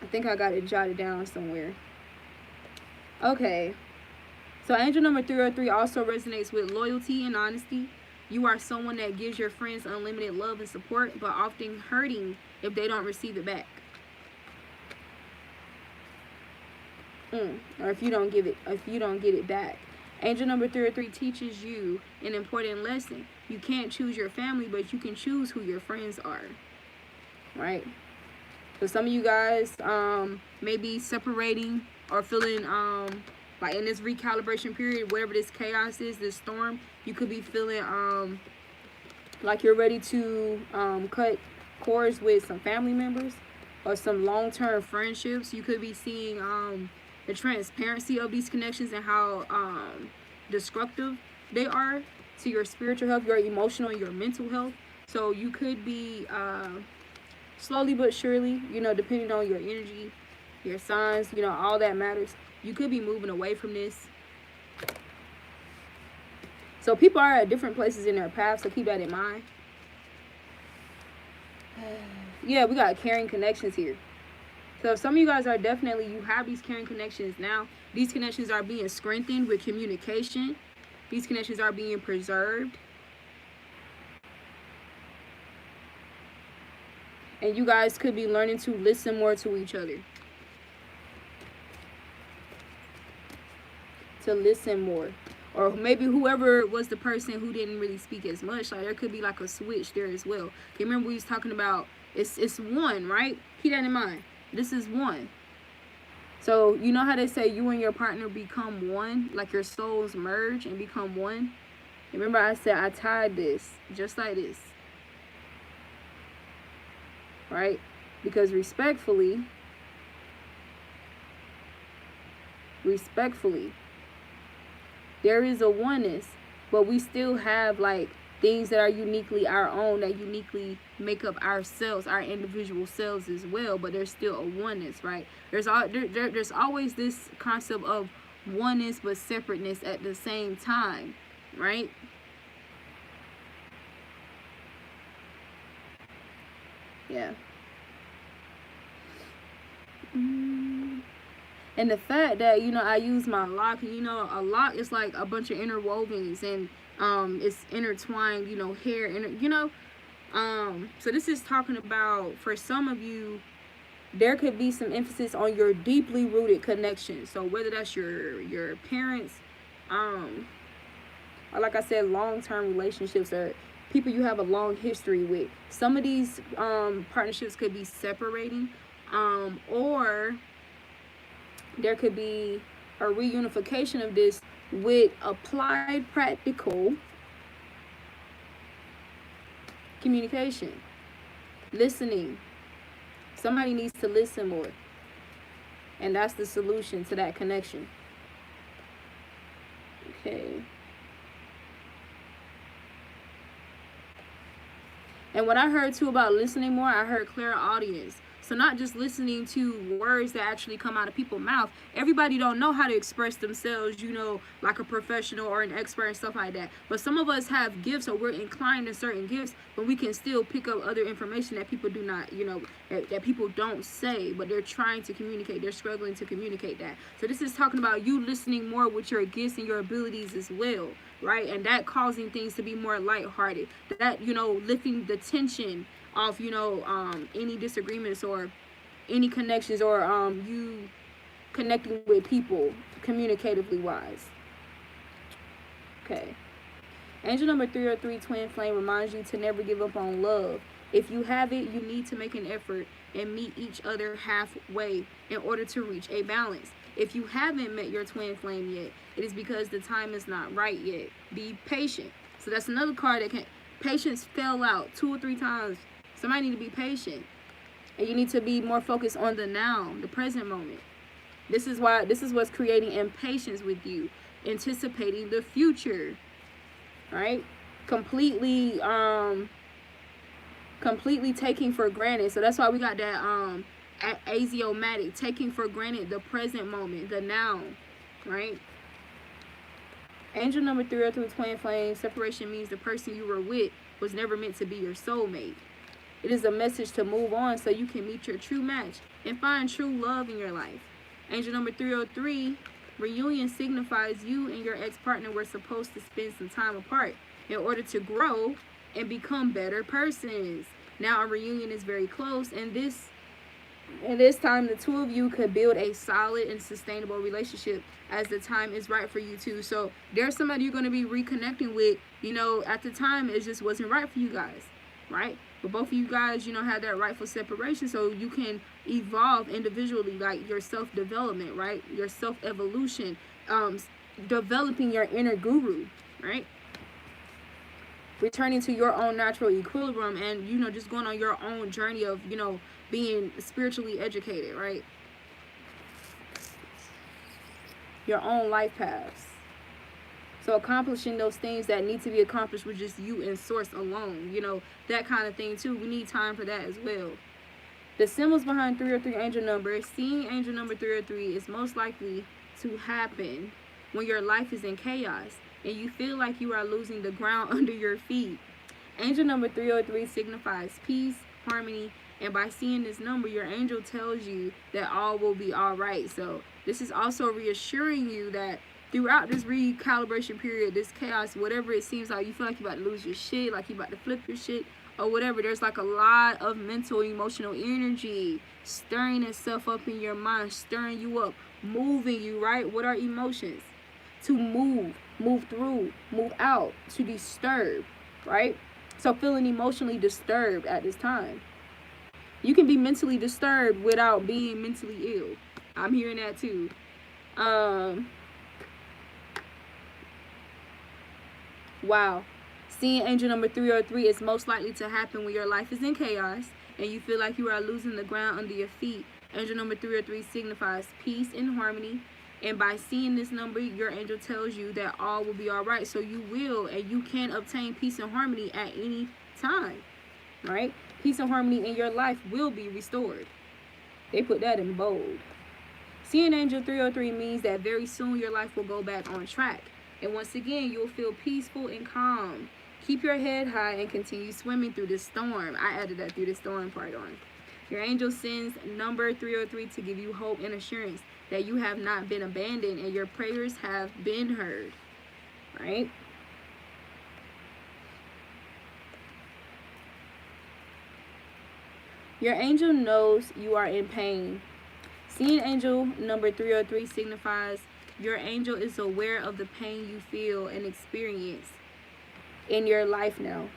I think I got it jotted down somewhere. Okay. So angel number 303 also resonates with loyalty and honesty. You are someone that gives your friends unlimited love and support, but often hurting if they don't receive it back. Or if you don't get it back. Angel number 303 teaches you an important lesson. You can't choose your family, but you can choose who your friends are. Right? So some of you guys may be separating or feeling like in this recalibration period, whatever this chaos is, this storm, you could be feeling like you're ready to cut cords with some family members or some long-term friendships. You could be seeing the transparency of these connections and how destructive they are to your spiritual health, your emotional, and your mental health. So you could be slowly but surely, depending on your energy, your signs, all that matters. You could be moving away from this. So people are at different places in their path, so keep that in mind. Yeah, we got caring connections here. So some of you guys are definitely, you have these caring connections now. These connections are being strengthened with communication. These connections are being preserved. And you guys could be learning to listen more to each other. To listen more, or maybe whoever was the person who didn't really speak as much, like there could be like a switch there as well. Okay, remember we was talking about it's one, right? Keep that in mind. This is one. So you know how they say you and your partner become one, like your souls merge and become one? Remember I said I tied this just like this, right? Because respectfully, there is a oneness, but we still have like things that are uniquely our own, that uniquely make up ourselves, our individual selves as well, but there's still a oneness, right? There's always this concept of oneness but separateness at the same time, right? Yeah. And the fact that, you know, I use my lock, you know, a lock is like a bunch of interwovens, and it's intertwined, you know, hair, you know. So this is talking about, for some of you, there could be some emphasis on your deeply rooted connection. So whether that's your parents, or like I said, long-term relationships, or people you have a long history with. Some of these partnerships could be separating, or there could be a reunification of this with applied practical communication, listening. Somebody needs to listen more, and that's the solution to that connection. Okay. And what I heard too about listening more, I heard clairaudience. So not just listening to words that actually come out of people's mouth. Everybody don't know how to express themselves, you know, like a professional or an expert and stuff like that. But some of us have gifts, or we're inclined to certain gifts, but we can still pick up other information that people do not, you know, that people don't say, but they're trying to communicate. They're struggling to communicate that. So this is talking about you listening more with your gifts and your abilities as well, right? And that causing things to be more lighthearted. That, you know, lifting the tension off, you know, any disagreements or any connections, or you connecting with people communicatively wise. Okay. Angel number 303, Twin Flame, reminds you to never give up on love. If you have it, you need to make an effort and meet each other halfway in order to reach a balance. If you haven't met your twin flame yet, it is because the time is not right yet. Be patient. So that's another card that can, patience fell out 2 or 3 times. Somebody need to be patient, and you need to be more focused on the now, the present moment. This is what's creating impatience with you, anticipating the future, right? Completely taking for granted. So that's why we got that axiomatic, taking for granted the present moment, the now, right? Angel number 303, Twin Flame, separation means the person you were with was never meant to be your soulmate. It is a message to move on so you can meet your true match and find true love in your life. Angel number 303, reunion signifies you and your ex-partner were supposed to spend some time apart in order to grow and become better persons. Now a reunion is very close, and this time the two of you could build a solid and sustainable relationship as the time is right for you two. So there's somebody you're going to be reconnecting with, you know, at the time it just wasn't right for you guys, right? But both of you guys, you know, have that rightful separation, so you can evolve individually, like your self-development, right? Your self-evolution, developing your inner guru, right? Returning to your own natural equilibrium, and, you know, just going on your own journey of, you know, being spiritually educated, right? Your own life paths. So accomplishing those things that need to be accomplished with just you and source alone, you know, that kind of thing too. We need time for that as well. The symbols behind 303 angel number, seeing angel number 303 is most likely to happen when your life is in chaos and you feel like you are losing the ground under your feet. Angel number 303 signifies peace, harmony, and by seeing this number, your angel tells you that all will be all right. So this is also reassuring you that throughout this recalibration period, this chaos, whatever it seems like, you feel like you're about to lose your shit, like you're about to flip your shit, or whatever, there's like a lot of mental, emotional energy stirring itself up in your mind, stirring you up, moving you, right? What are emotions? To move through, move out, to disturb, right? So feeling emotionally disturbed at this time. You can be mentally disturbed without being mentally ill. I'm hearing that too. Wow. Seeing angel number 303 is most likely to happen when your life is in chaos and you feel like you are losing the ground under your feet. Angel number 303 signifies peace and harmony. And by seeing this number, your angel tells you that all will be all right. So you will and you can obtain peace and harmony at any time. Right? Peace and harmony in your life will be restored. They put that in bold. Seeing angel 303 means that very soon your life will go back on track. And once again, you'll feel peaceful and calm. Keep your head high and continue swimming through the storm. I added that through the storm part on. Your angel sends number 303 to give you hope and assurance that you have not been abandoned and your prayers have been heard. Right? Your angel knows you are in pain. Seeing angel number 303 signifies your angel is aware of the pain you feel and experience in your life now.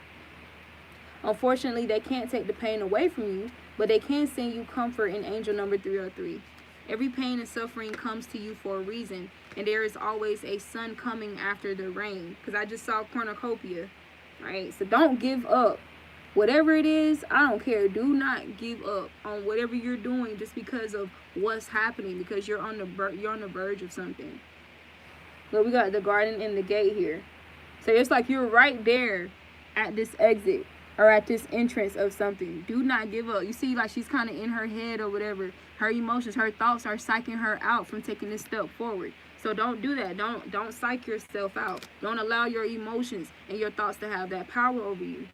Unfortunately, they can't take the pain away from you, but they can send you comfort in angel number 303. Every pain and suffering comes to you for a reason, and there is always a sun coming after the rain. Because I just saw cornucopia, right? So don't give up. Whatever it is, I don't care. Do not give up on whatever you're doing just because of what's happening, because you're on the verge of something. Look, we got the garden and the gate here. So it's like you're right there at this exit or at this entrance of something. Do not give up. You see, like she's kind of in her head or whatever. Her emotions, her thoughts are psyching her out from taking this step forward. So don't do that. Don't psych yourself out. Don't allow your emotions and your thoughts to have that power over you.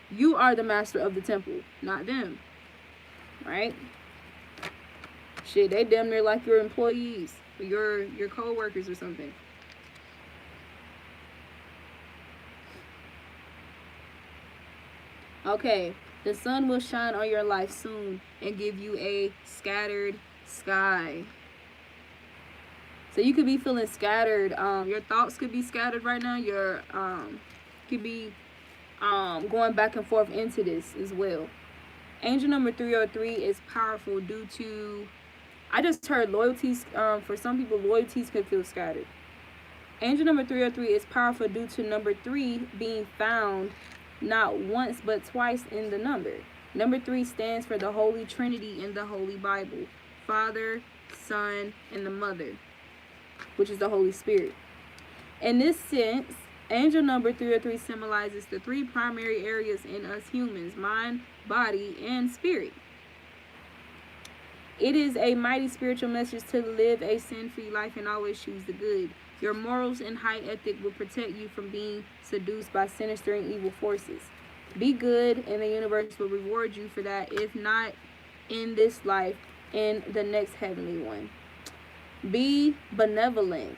You are the master of the temple, not them. Right? Shit, they damn near like your employees or your co-workers or something. Okay, the sun will shine on your life soon and give you a scattered sky. So you could be feeling scattered. Your thoughts could be scattered right now. Your could be going back and forth into this as well. Angel number 303 is powerful due to, I just heard loyalties. For some people, loyalties could feel scattered. Angel number 303 is powerful due to number 3 being found not once but twice in the number. Number 3 stands for the Holy Trinity in the Holy Bible. Father, Son, and the Mother, which is the Holy Spirit. In this sense, angel number 303 symbolizes the 3 primary areas in us humans: mind, body, and spirit. It is a mighty spiritual message to live a sin-free life and always choose the good. Your morals and high ethic will protect you from being seduced by sinister and evil forces. Be good, and the universe will reward you for that, if not in this life, in the next heavenly one. Be benevolent,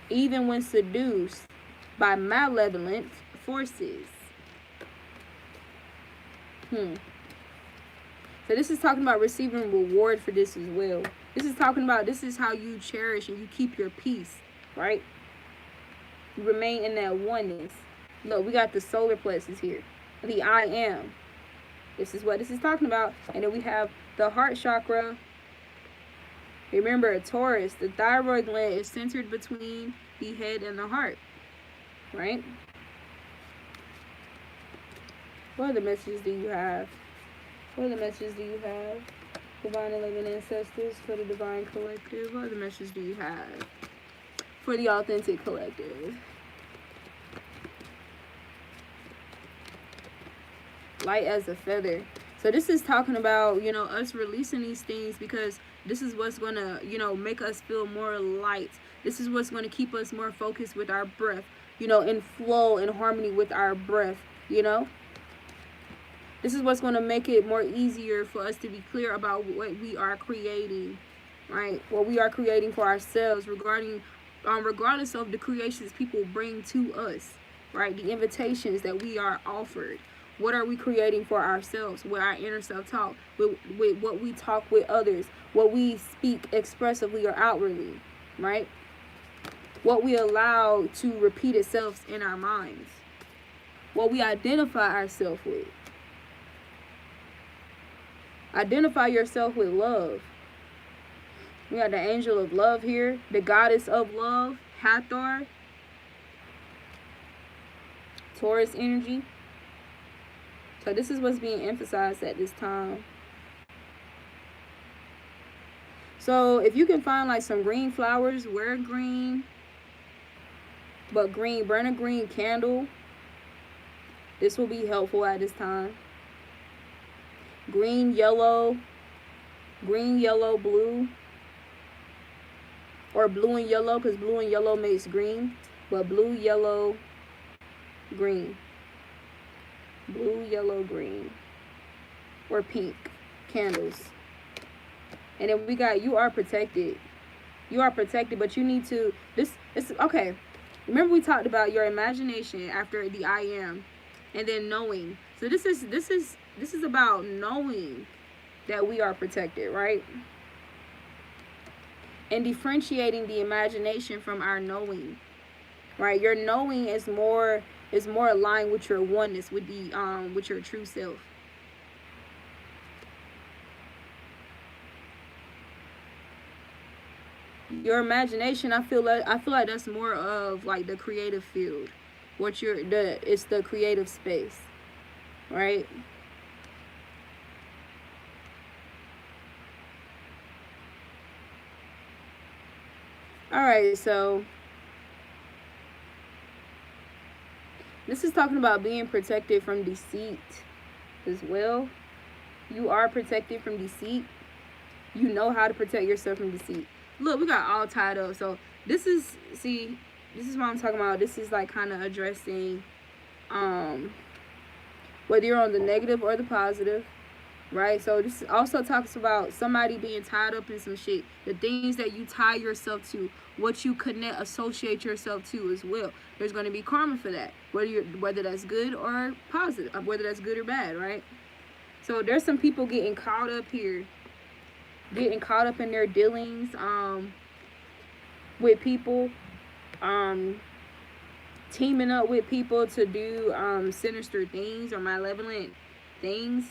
even when seduced by malevolent forces. So this is talking about receiving reward for this as well. This is talking about, this is how you cherish and you keep your peace, right? You remain in that oneness. Look, we got the solar plexus here. The I am. This is what this is talking about. And then we have the heart chakra. Remember, a Taurus, the thyroid gland is centered between the head and the heart, right? What other messages do you have? What other messages do you have? Divine and living ancestors for the divine collective. What other messages do you have for the authentic collective? Light as a feather. So this is talking about, you know, us releasing these things, because this is what's going to, you know, make us feel more light. This is what's going to keep us more focused with our breath, you know, in flow and harmony with our breath, you know. This is what's going to make it more easier for us to be clear about what we are creating, right? What we are creating for ourselves, regardless of the creations people bring to us, right? The invitations that we are offered. What are we creating for ourselves with our inner self-talk, with what we talk with others, what we speak expressively or outwardly, right? What we allow to repeat itself in our minds, what we identify ourselves with. Identify yourself with love. We got the angel of love here, the goddess of love, Hathor, Taurus energy. So this is what's being emphasized at this time. So if you can find like some green flowers, wear green. But green, burn a green candle. This will be helpful at this time. Green, yellow, blue. Or blue and yellow, because blue and yellow makes green. But blue, yellow, green. Blue, yellow, green. Or pink candles. And then we got, you are protected. You are protected, but you need to, okay. Remember we talked about your imagination after the I am, and then knowing. So this is about knowing that we are protected, right? And differentiating the imagination from our knowing, right? Your knowing is more aligned with your oneness, with your true self. Your imagination, I feel like that's more of like the creative field. It's the creative space, right? All right, so this is talking about being protected from deceit as well. You are protected from deceit. You know how to protect yourself from deceit. Look, we got all tied up. So this is what I'm talking about. This is like kind of addressing whether you're on the negative or the positive, right? So this also talks about somebody being tied up in some shit. The things that you tie yourself to, what you associate yourself to as well. There's going to be karma for that, whether that's good or positive, whether that's good or bad, right? So there's some people getting caught up here. Getting caught up in their dealings with people, teaming up with people to do sinister things or malevolent things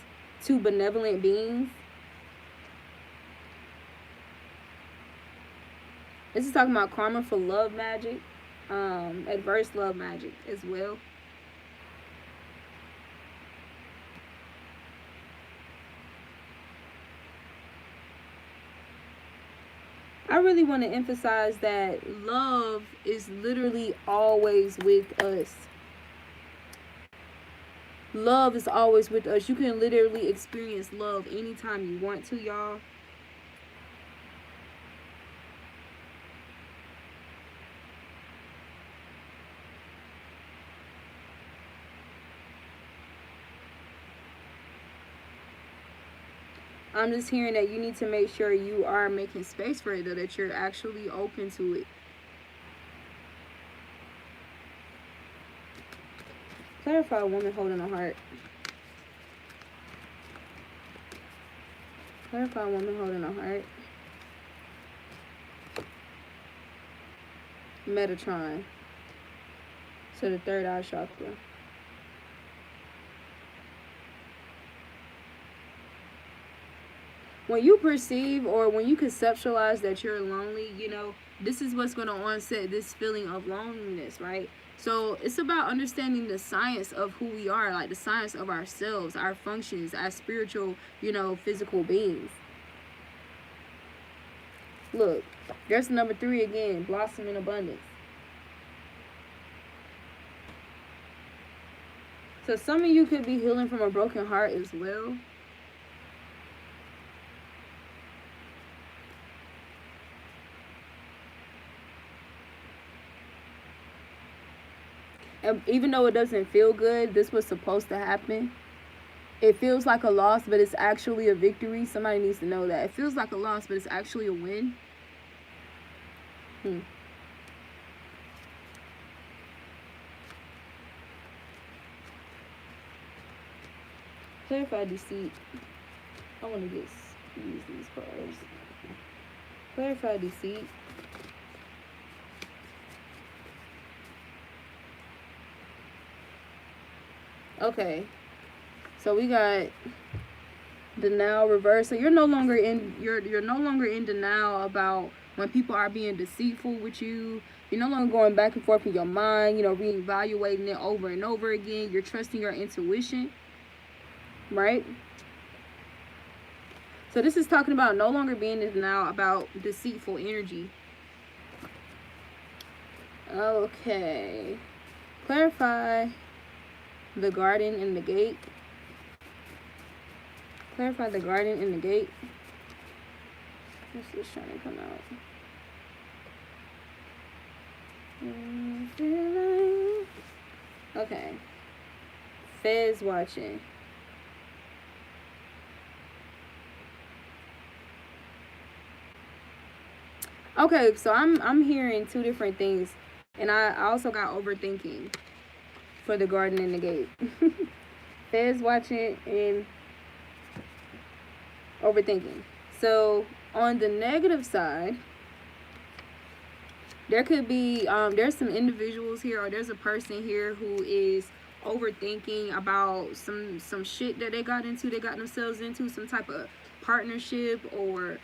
to benevolent beings. This is talking about karma for love magic, adverse love magic as well. I really want to emphasize that love is literally always with us. Love is always with us. You can literally experience love anytime you want to, y'all. I'm just hearing that you need to make sure you are making space for it, though, that you're actually open to it. Clarify a woman holding a heart. Clarify a woman holding a heart. Metatron. So the third eye chakra. When you perceive or when you conceptualize that you're lonely, you know, this is what's going to onset this feeling of loneliness, right? So it's about understanding the science of who we are, like the science of ourselves, our functions, as spiritual, you know, physical beings. Look, there's number 3 again, blossom in abundance. So some of you could be healing from a broken heart as well. And even though it doesn't feel good, this was supposed to happen. It feels like a loss, but it's actually a victory. Somebody needs to know that. It feels like a loss, but it's actually a win. Clarify deceit. I want to use these cards. Clarify deceit. Okay, so we got Denial reverse. So you're no longer in denial about when people are being deceitful with you. You're no longer going back and forth in your mind, you know, reevaluating it over and over again. You're trusting your intuition, right? So this is talking about no longer being in denial about deceitful energy. Okay. Clarify the garden and the gate. Clarify the garden and the gate. What's this trying to come out? Okay. Fez watching. Okay, so I'm hearing two different things. And I also got overthinking for the garden and the gate. Fez watching and overthinking. So on the negative side, there could be there's some individuals here, or there's a person here who is overthinking about some shit that they got themselves into, some type of partnership, or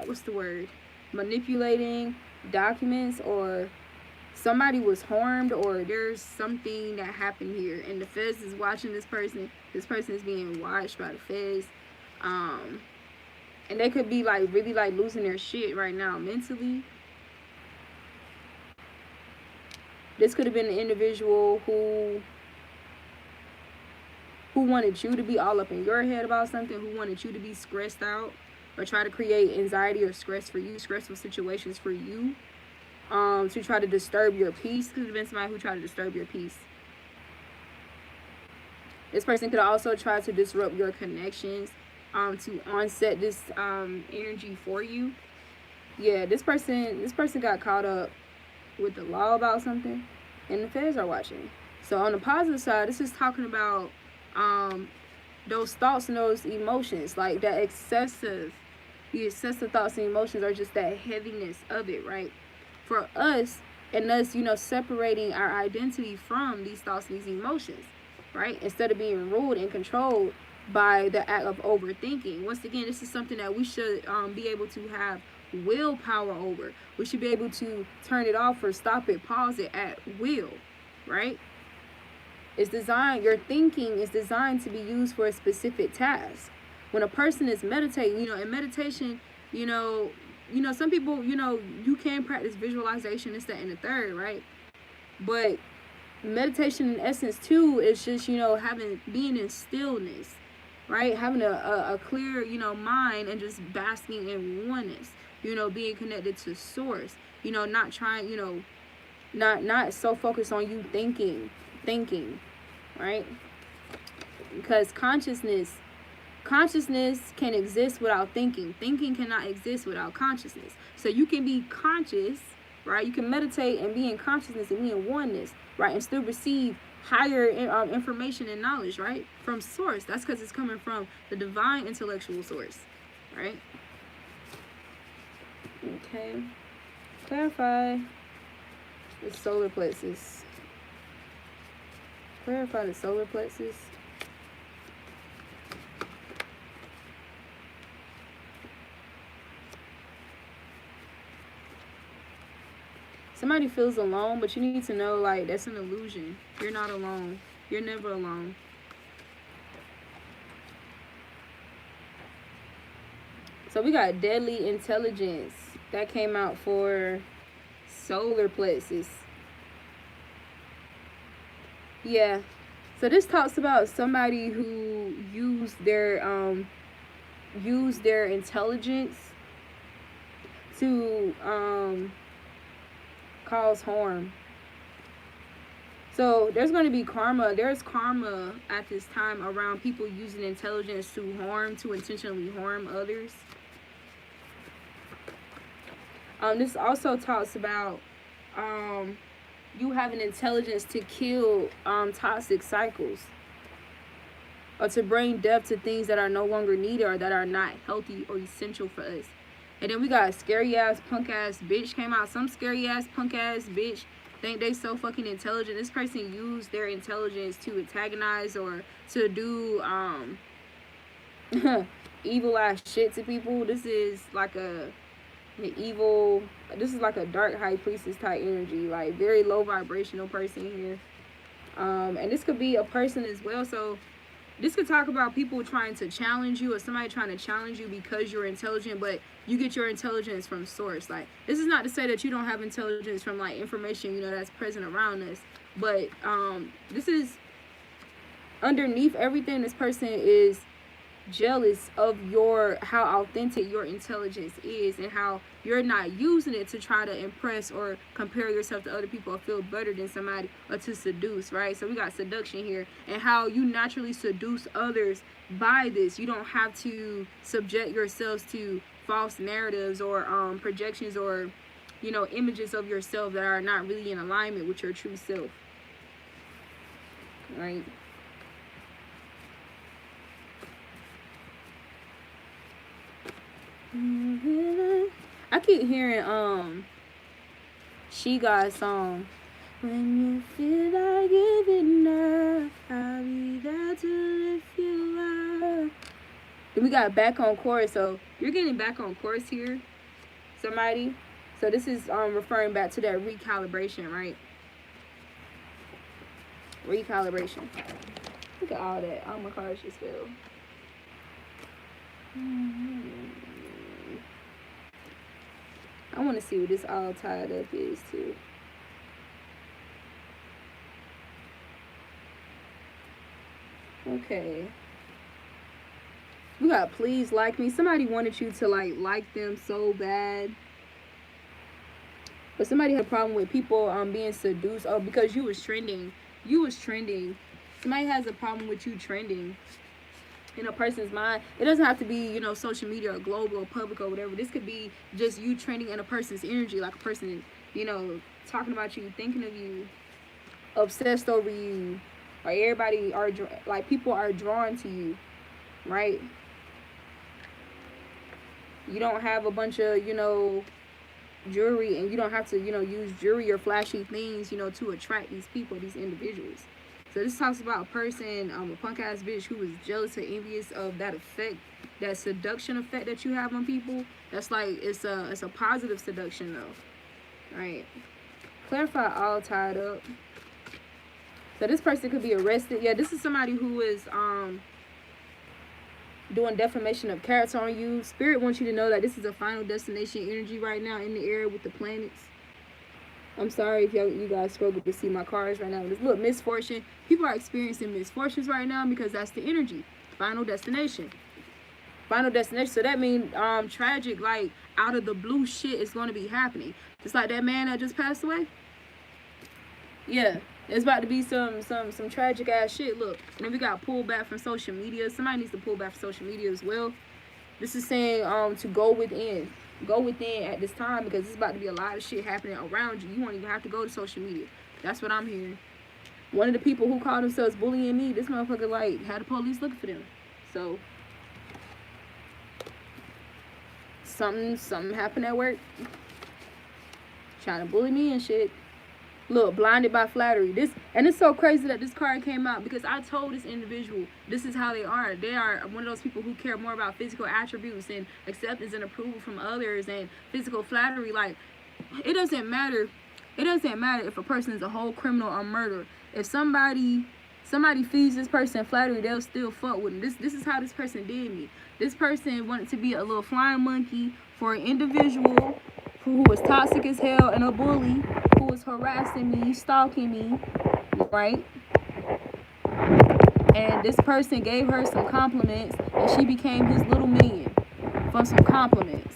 what's the word, manipulating documents, or somebody was harmed, or there's something that happened here, and the feds is watching this person. This person is being watched by the feds, and they could be like really like losing their shit right now mentally. This could have been an individual who wanted you to be all up in your head about something, who wanted you to be stressed out, or try to create anxiety or stress for you, stressful situations for you, to try to disturb your peace. Could have been somebody who tried to disturb your peace. This person could also try to disrupt your connections, to onset this energy for you. Yeah, this person got caught up with the law about something, and the feds are watching. So on the positive side, this is talking about those thoughts and those emotions, like the excessive thoughts and emotions, are just that heaviness of it, right? For us, and us, you know, separating our identity from these thoughts and these emotions, right? Instead of being ruled and controlled by the act of overthinking. Once again, this is something that we should be able to have willpower over. We should be able to turn it off or stop it, pause it at will, right? It's designed, your thinking is designed to be used for a specific task. When a person is meditating, you know, in meditation, you know, some people, you know, you can practice visualization, this, that, and the third, right? But meditation in essence too is just, you know, being in stillness, right? Having a clear, you know, mind, and just basking in oneness, you know, being connected to source, you know, not trying, you know, not so focused on you thinking, right? Because consciousness can exist without thinking. Thinking cannot exist without consciousness. So you can be conscious, right? You can meditate and be in consciousness and be in oneness, right? And still receive higher information and knowledge, right? From source. That's because it's coming from the divine intellectual source, right? Okay. Clarify the solar plexus. Clarify the solar plexus. Somebody feels alone, but you need to know, like, that's an illusion. You're not alone. You're never alone. So we got deadly intelligence. That came out for solar plexus. Yeah. So this talks about somebody who used their intelligence to cause harm. So there's going to be karma. There's karma at this time around people using intelligence to intentionally harm others. This also talks about you having intelligence to kill toxic cycles, or to bring death to things that are no longer needed or that are not healthy or essential for us. And then we got scary ass punk ass bitch came out. Some scary ass punk ass bitch think they so fucking intelligent. This person used their intelligence to antagonize or to do evil ass shit to people. This is like this is like a dark high priestess type energy, like very low vibrational person here. And this could be a person as well. So this could talk about people trying to challenge you, or somebody trying to challenge you because you're intelligent, but you get your intelligence from source. Like, this is not to say that you don't have intelligence from like information, you know, that's present around us. But this is underneath everything. This person is jealous of how authentic your intelligence is, and how you're not using it to try to impress or compare yourself to other people or feel better than somebody, or to seduce, right? So we got seduction here, and how you naturally seduce others by this. You don't have to subject yourselves to false narratives or projections, or, you know, images of yourself that are not really in alignment with your true self, right? I keep hearing She God's song. When you feel like giving up, I'll be there to lift you up. Then we got back on course. So you're getting back on course here, somebody. So this is referring back to that recalibration, right? Recalibration. Look at all that. All my cards just fell. I want to see what this all tied up is too. Okay. We got please like me. Somebody wanted you to like them so bad. But somebody had a problem with people being seduced. Oh, because you was trending. You was trending. Somebody has a problem with you trending in a person's mind. It doesn't have to be, you know, social media or global or public or whatever. This could be just you trending in a person's energy, like a person, you know, talking about you, thinking of you, obsessed over you, or everybody are like, people are drawn to you, right? You don't have a bunch of, you know, jewelry, and you don't have to, you know, use jewelry or flashy things, you know, to attract these people, these individuals. So this talks about a person, a punk ass bitch who was jealous or envious of that effect, that seduction effect that you have on people. That's like, it's a positive seduction though, right? Clarify all tied up. So this person could be arrested. Yeah, this is somebody who is doing defamation of character on you. Spirit wants you to know that this is a final destination energy right now in the air with the planets. I'm sorry if you guys struggle to see my cards right now. Look, misfortune. People are experiencing misfortunes right now because that's the energy. Final destination. Final destination. So that means tragic, like out of the blue shit is going to be happening. Just like that man that just passed away. Yeah, it's about to be some tragic ass shit. Look, and then we got pulled back from social media. Somebody needs to pull back from social media as well. This is saying to go within. Go within at this time, because it's about to be a lot of shit happening around you. You won't even have to go to social media. That's what I'm hearing. One of the people who called themselves bullying me, this motherfucker like had the police looking for them. So something happened at work, trying to bully me and shit. Look, blinded by flattery. And it's so crazy that this card came out, because I told this individual this is how they are. They are one of those people who care more about physical attributes and acceptance and approval from others and physical flattery. Like, it doesn't matter. It doesn't matter if a person is a whole criminal or murderer. If somebody feeds this person flattery, they'll still fuck with them. This is how this person did me. This person wanted to be a little flying monkey for an individual who was toxic as hell and a bully, who was harassing me, stalking me, right? And this person gave her some compliments, and she became his little minion from some compliments,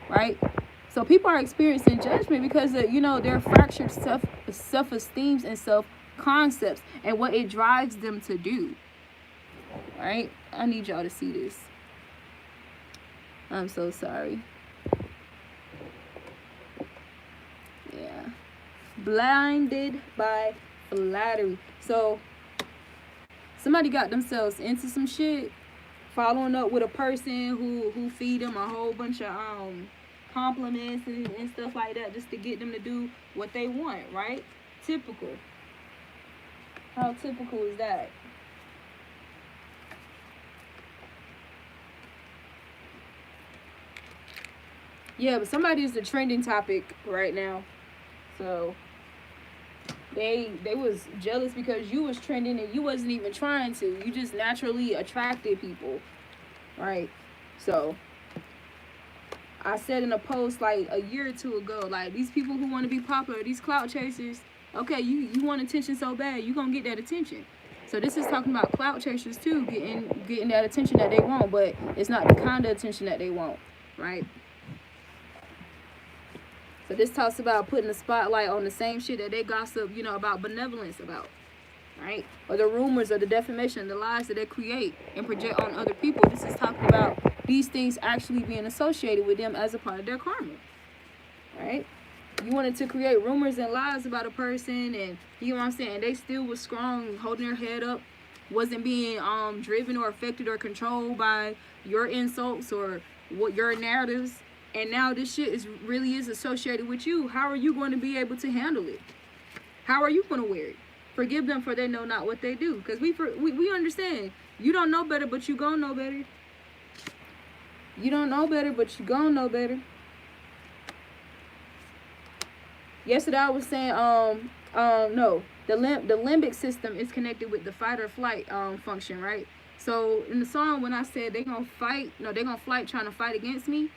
right? So people are experiencing judgment because of, you know, their fractured self-esteems and self-concepts and what it drives them to do, right? I need y'all to see this. I'm so sorry. Yeah. Blinded by flattery. So somebody got themselves into some shit, following up with a person who feed them a whole bunch of compliments and stuff like that, just to get them to do what they want, right? Typical. How typical is that? Yeah, but somebody is the trending topic right now. So they was jealous because you was trending and you wasn't even trying to. You just naturally attracted people. Right? So I said in a post like a year or two ago, like, these people who want to be popular, these clout chasers, okay, you want attention so bad, you gonna get that attention. So this is talking about clout chasers too, getting that attention that they want, but it's not the kind of attention that they want, right? So this talks about putting the spotlight on the same shit that they gossip, about benevolence about, right? Or the rumors or the defamation, the lies that they create and project on other people. This is talking about these things actually being associated with them as a part of their karma, right? You wanted to create rumors and lies about a person, and you know what I'm saying, they still was strong, holding their head up, wasn't being driven or affected or controlled by your insults or what your narratives, and now this shit really is associated with you. How are you going to be able to handle it? How are you going to wear it? Forgive them, for they know not what they do. Because we understand. You don't know better, but you gonna know better. You don't know better, but you gonna know better. Yesterday I was saying, no, the limbic system is connected with the fight or flight function, right? So in the song, when I said they're gonna fight, they're gonna flight trying to fight against me,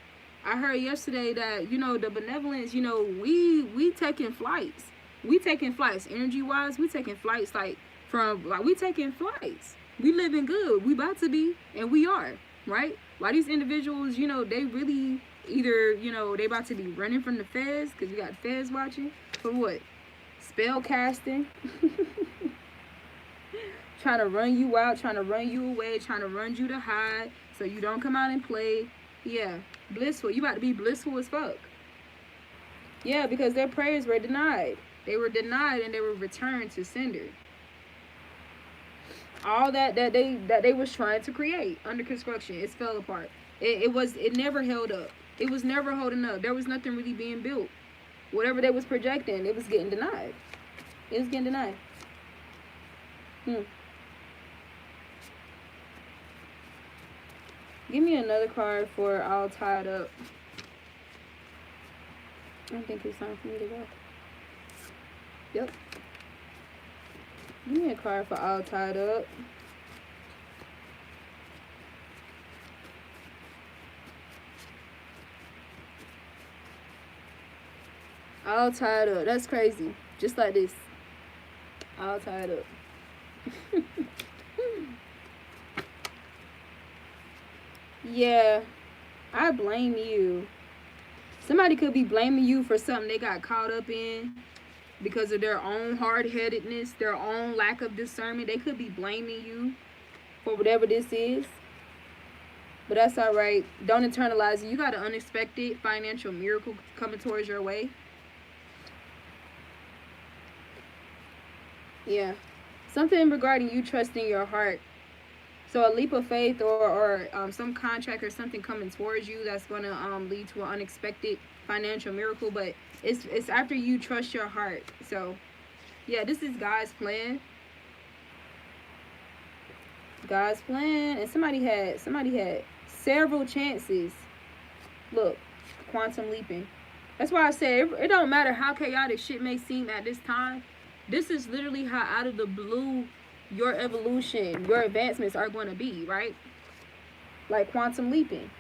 I heard yesterday that, the benevolence, we taking flights. We taking flights energy-wise. We taking flights we taking flights. We living good. We about to be, and we are, right? While these individuals, they really either, they about to be running from the feds, because you got the feds watching, for what? Spell casting. Trying to run you out, trying to run you away, trying to run you to hide so you don't come out and play. Yeah, blissful. You about to be blissful as fuck. Yeah, because their prayers were denied. They were denied and they were returned to sender. All that they was trying to create under construction, it fell apart. It never held up. It was never holding up. There was nothing really being built. Whatever they was projecting, it was getting denied. It was getting denied. Give me another card for All Tied Up. I don't think it's time for me to go. Yep. Give me a card for All Tied Up. All tied up. That's crazy. Just like this. All tied up. Yeah, I blame you. Somebody could be blaming you for something they got caught up in because of their own hard-headedness, their own lack of discernment. They could be blaming you for whatever this is. But that's all right. Don't internalize it. You got an unexpected financial miracle coming towards your way. Yeah. Something regarding you trusting your heart. So a leap of faith or some contract or something coming towards you that's going to lead to an unexpected financial miracle. But it's after you trust your heart. So, yeah, this is God's plan. God's plan. And somebody had several chances. Look, quantum leaping. That's why I said it don't matter how chaotic shit may seem at this time. This is literally how out of the blue your evolution, your advancements are going to be, right? Like quantum leaping.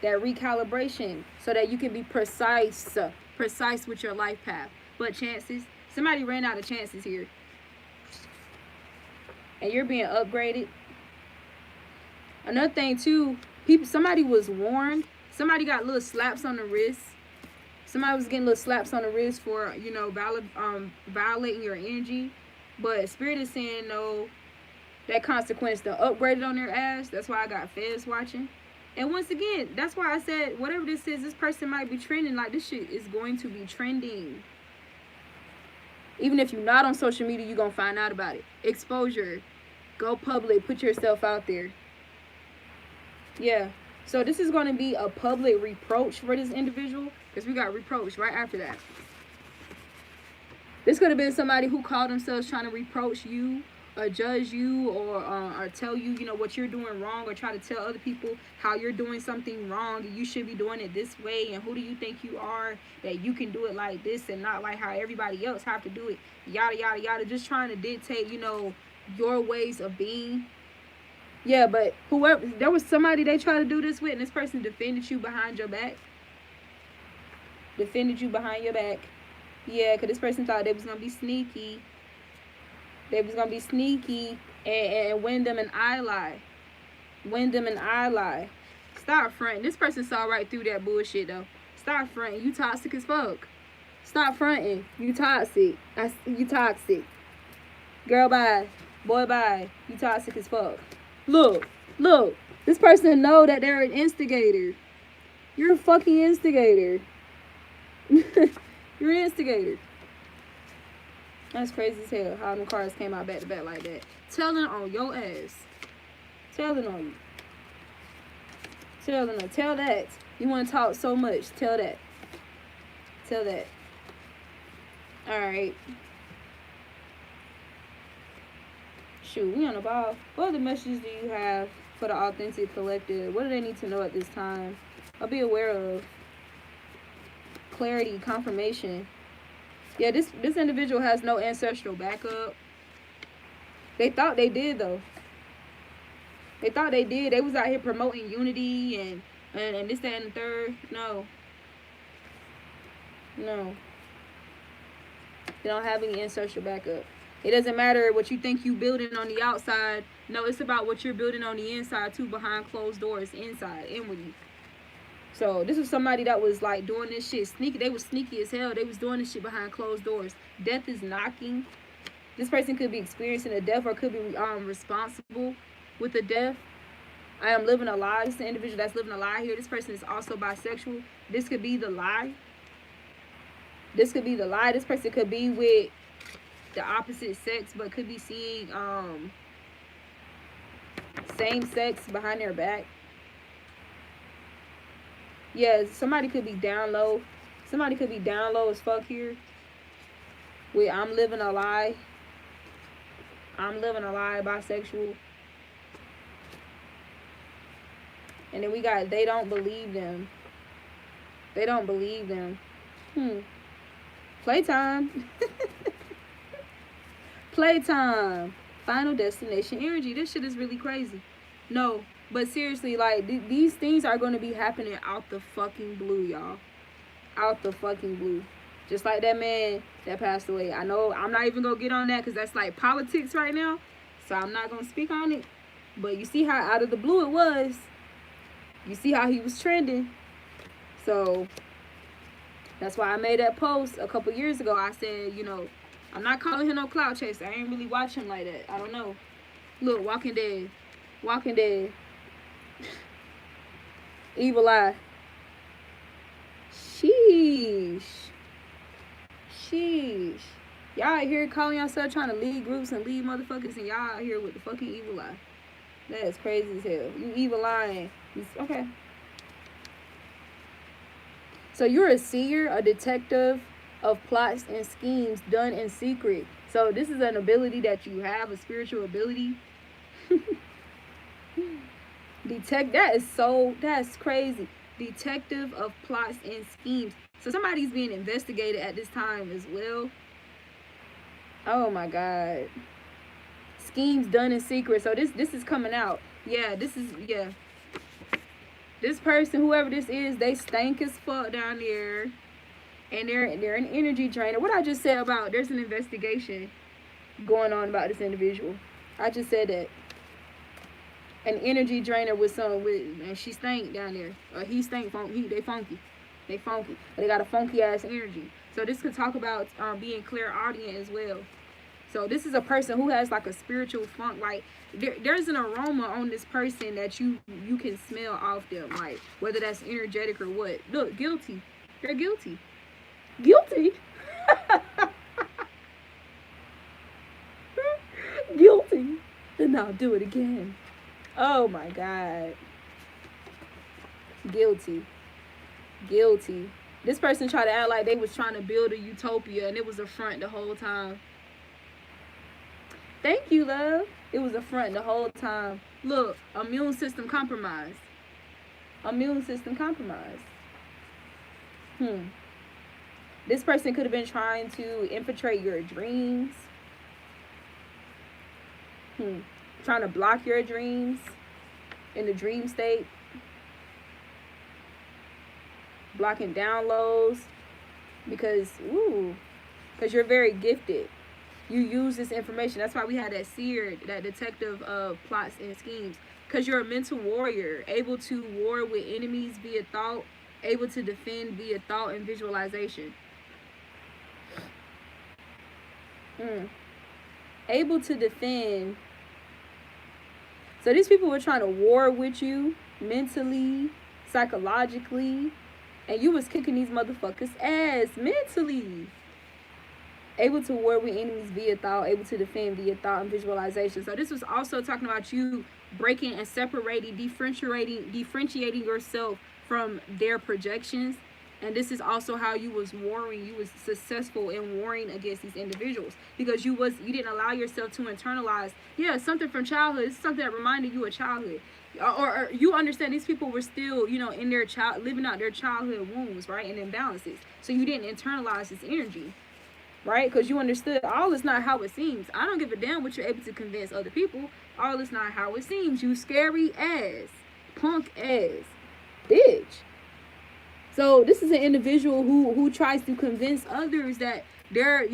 That recalibration so that you can be precise with your life path. But chances, somebody ran out of chances here. And you're being upgraded. Another thing too, somebody was warned. Somebody got little slaps on the wrist. Somebody was getting little slaps on the wrist for, violating your energy. But Spirit is saying, no, that consequence to upgrade it on their ass. That's why I got feds watching. And once again, that's why I said, whatever this is, this person might be trending. Like, this shit is going to be trending. Even if you're not on social media, you're going to find out about it. Exposure. Go public. Put yourself out there. Yeah. So this is going to be a public reproach for this individual. Because we got reproach right after that. This could have been somebody who called themselves trying to reproach you or judge you, or tell you, you know, what you're doing wrong, or try to tell other people how you're doing something wrong and you should be doing it this way, and who do you think you are that you can do it like this and not like how everybody else have to do it, yada yada yada, just trying to dictate, you know, your ways of being. Yeah, but whoever, there was somebody they tried to do this with, and this person defended you behind your back. Defended you behind your back. Yeah, because this person thought they was going to be sneaky. They was going to be sneaky and win them an eye lie. Win them an eye lie. Stop fronting. This person saw right through that bullshit, though. Stop fronting. You toxic as fuck. Stop fronting. You toxic. You toxic. Girl, bye. Boy, bye. You toxic as fuck. Look. Look. This person know that they're an instigator. You're a fucking instigator. You're an instigator. That's crazy as hell how them cards came out back to back like that. Telling on your ass. Telling on you. Telling on. Tell that. You want to talk so much. Tell that. Tell that. Alright. Shoot, we on the ball. What other messages do you have for the Authentic Collective? What do they need to know at this time? I'll be aware of. Clarity, confirmation. Yeah, this individual has no ancestral backup. They thought they did, though. They thought they did. They was out here promoting unity and this, that, and the third. No. No. They don't have any ancestral backup. It doesn't matter what you think you building on the outside. No, it's about what you're building on the inside, too, behind closed doors, inside, inwardly. So this was somebody that was like doing this shit sneaky. They was sneaky as hell. They was doing this shit behind closed doors. Death is knocking. This person could be experiencing a death or could be responsible with a death. I am living a lie. This is the individual that's living a lie here. This person is also bisexual. This could be the lie. This could be the lie. This person could be with the opposite sex, but could be seeing same sex behind their back. Yeah, somebody could be down low. Somebody could be down low as fuck here. With I'm living a lie. I'm living a lie, bisexual. And then we got they don't believe them. They don't believe them. Playtime. Playtime. Final destination energy. This shit is really crazy. No. But seriously, like, these things are going to be happening out the fucking blue, y'all. Out the fucking blue. Just like that man that passed away. I know I'm not even going to get on that because that's like politics right now. So I'm not going to speak on it. But you see how out of the blue it was. You see how he was trending. So that's why I made that post a couple years ago. I said, you know, I'm not calling him no clout chaser. I ain't really watch him like that. I don't know. Look, Walking Dead. Walking Dead. Evil eye. Sheesh. Sheesh. Y'all out here calling yourself trying to lead groups and lead motherfuckers, and y'all out here with the fucking evil eye. That is crazy as hell. You evil lying. Okay. So you're a seer, a detective of plots and schemes done in secret. So this is an ability that you have, a spiritual ability. That's crazy. Detective of plots and schemes. So somebody's being investigated at this time as well. Oh my God. Schemes done in secret. So this is coming out. Yeah, this person, whoever this is, they stank as fuck down there. And they're an energy drainer. What I just said about there's an investigation going on about this individual. I just said that. An energy drainer and she stank down there. Or he stank funky. They funky. But they got a funky ass energy. So this could talk about being clairaudient as well. So this is a person who has like a spiritual funk. Like there's an aroma on this person that you can smell off them. Like whether that's energetic or what. Look, guilty. They're guilty. Guilty. Guilty. And I'll do it again. Oh my God. Guilty. Guilty. This person tried to act like they was trying to build a utopia, and it was a front the whole time. Thank you, love. It was a front the whole time. Look, immune system compromised. Immune system compromised. This person could have been trying to infiltrate your dreams. Trying to block your dreams in the dream state. Blocking downloads. Because you're very gifted. You use this information. That's why we had that seer, that detective of plots and schemes. Because you're a mental warrior, able to war with enemies via thought, able to defend via thought and visualization. Able to defend. So these people were trying to war with you mentally, psychologically, and you was kicking these motherfuckers' ass mentally. Able to war with enemies via thought, able to defend via thought and visualization. So this was also talking about you breaking and separating, differentiating yourself from their projections. And this is also how you was warring. You was successful in warring against these individuals because you didn't allow yourself to internalize, something from childhood. It's something that reminded you of childhood. Or you understand these people were still, in their living out their childhood wounds, right, and imbalances. So you didn't internalize this energy. Right? Because you understood all is not how it seems. I don't give a damn what you're able to convince other people. All is not how it seems. You scary ass, punk ass, bitch. So this is an individual who tries to convince others that they're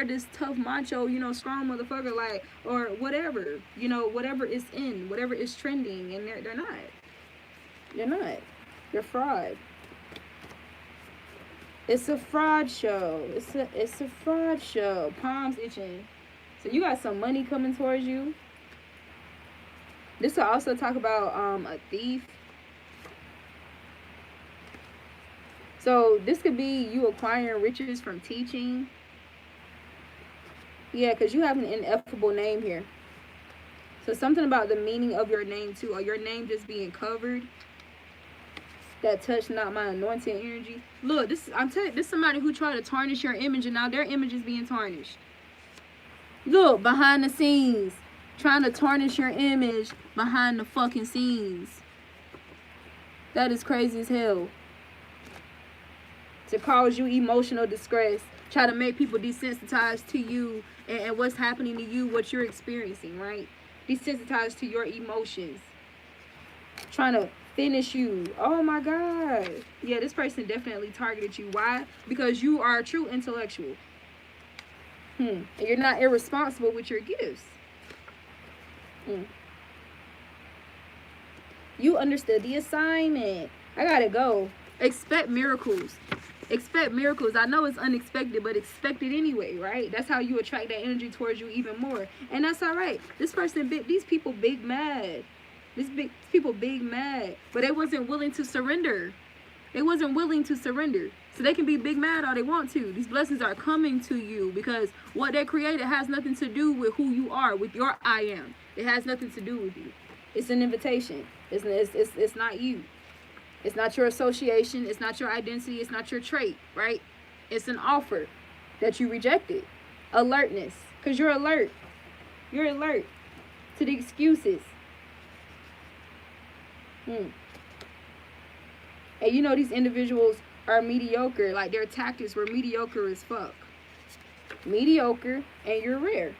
this tough macho, strong motherfucker, like, or whatever, whatever is in, whatever is trending, and they're not. You're not. You're fraud. It's a fraud show. It's a fraud show. Palms itching. So you got some money coming towards you. This will also talk about a thief. So this could be you acquiring riches from teaching. Yeah, because you have an ineffable name here. So something about the meaning of your name too, or your name just being covered. That touch not my anointed energy. Look, I'm telling you, this is somebody who tried to tarnish your image, and now their image is being tarnished. Look, behind the scenes, trying to tarnish your image behind the fucking scenes. That is crazy as hell. To cause you emotional distress, try to make people desensitized to you and what's happening to you, what you're experiencing, right? Desensitized to your emotions. Trying to finish you. Oh my God. Yeah, this person definitely targeted you. Why? Because you are a true intellectual. And you're not irresponsible with your gifts. You understood the assignment. I gotta go. Expect miracles. Expect miracles. I know it's unexpected, but expect it anyway, right? That's how you attract that energy towards you even more. And that's all right. This person, these people big mad. People big mad, but they wasn't willing to surrender. They wasn't willing to surrender. So they can be big mad all they want to. These blessings are coming to you because what they created has nothing to do with who you are, with your I am. It has nothing to do with you. It's an invitation. It's not you. It's not your association. It's not your identity. It's not your trait, right? It's an offer that you rejected. Alertness, because you're alert. You're alert to the excuses. And these individuals are mediocre. Like their tactics were mediocre as fuck. Mediocre, and you're rare.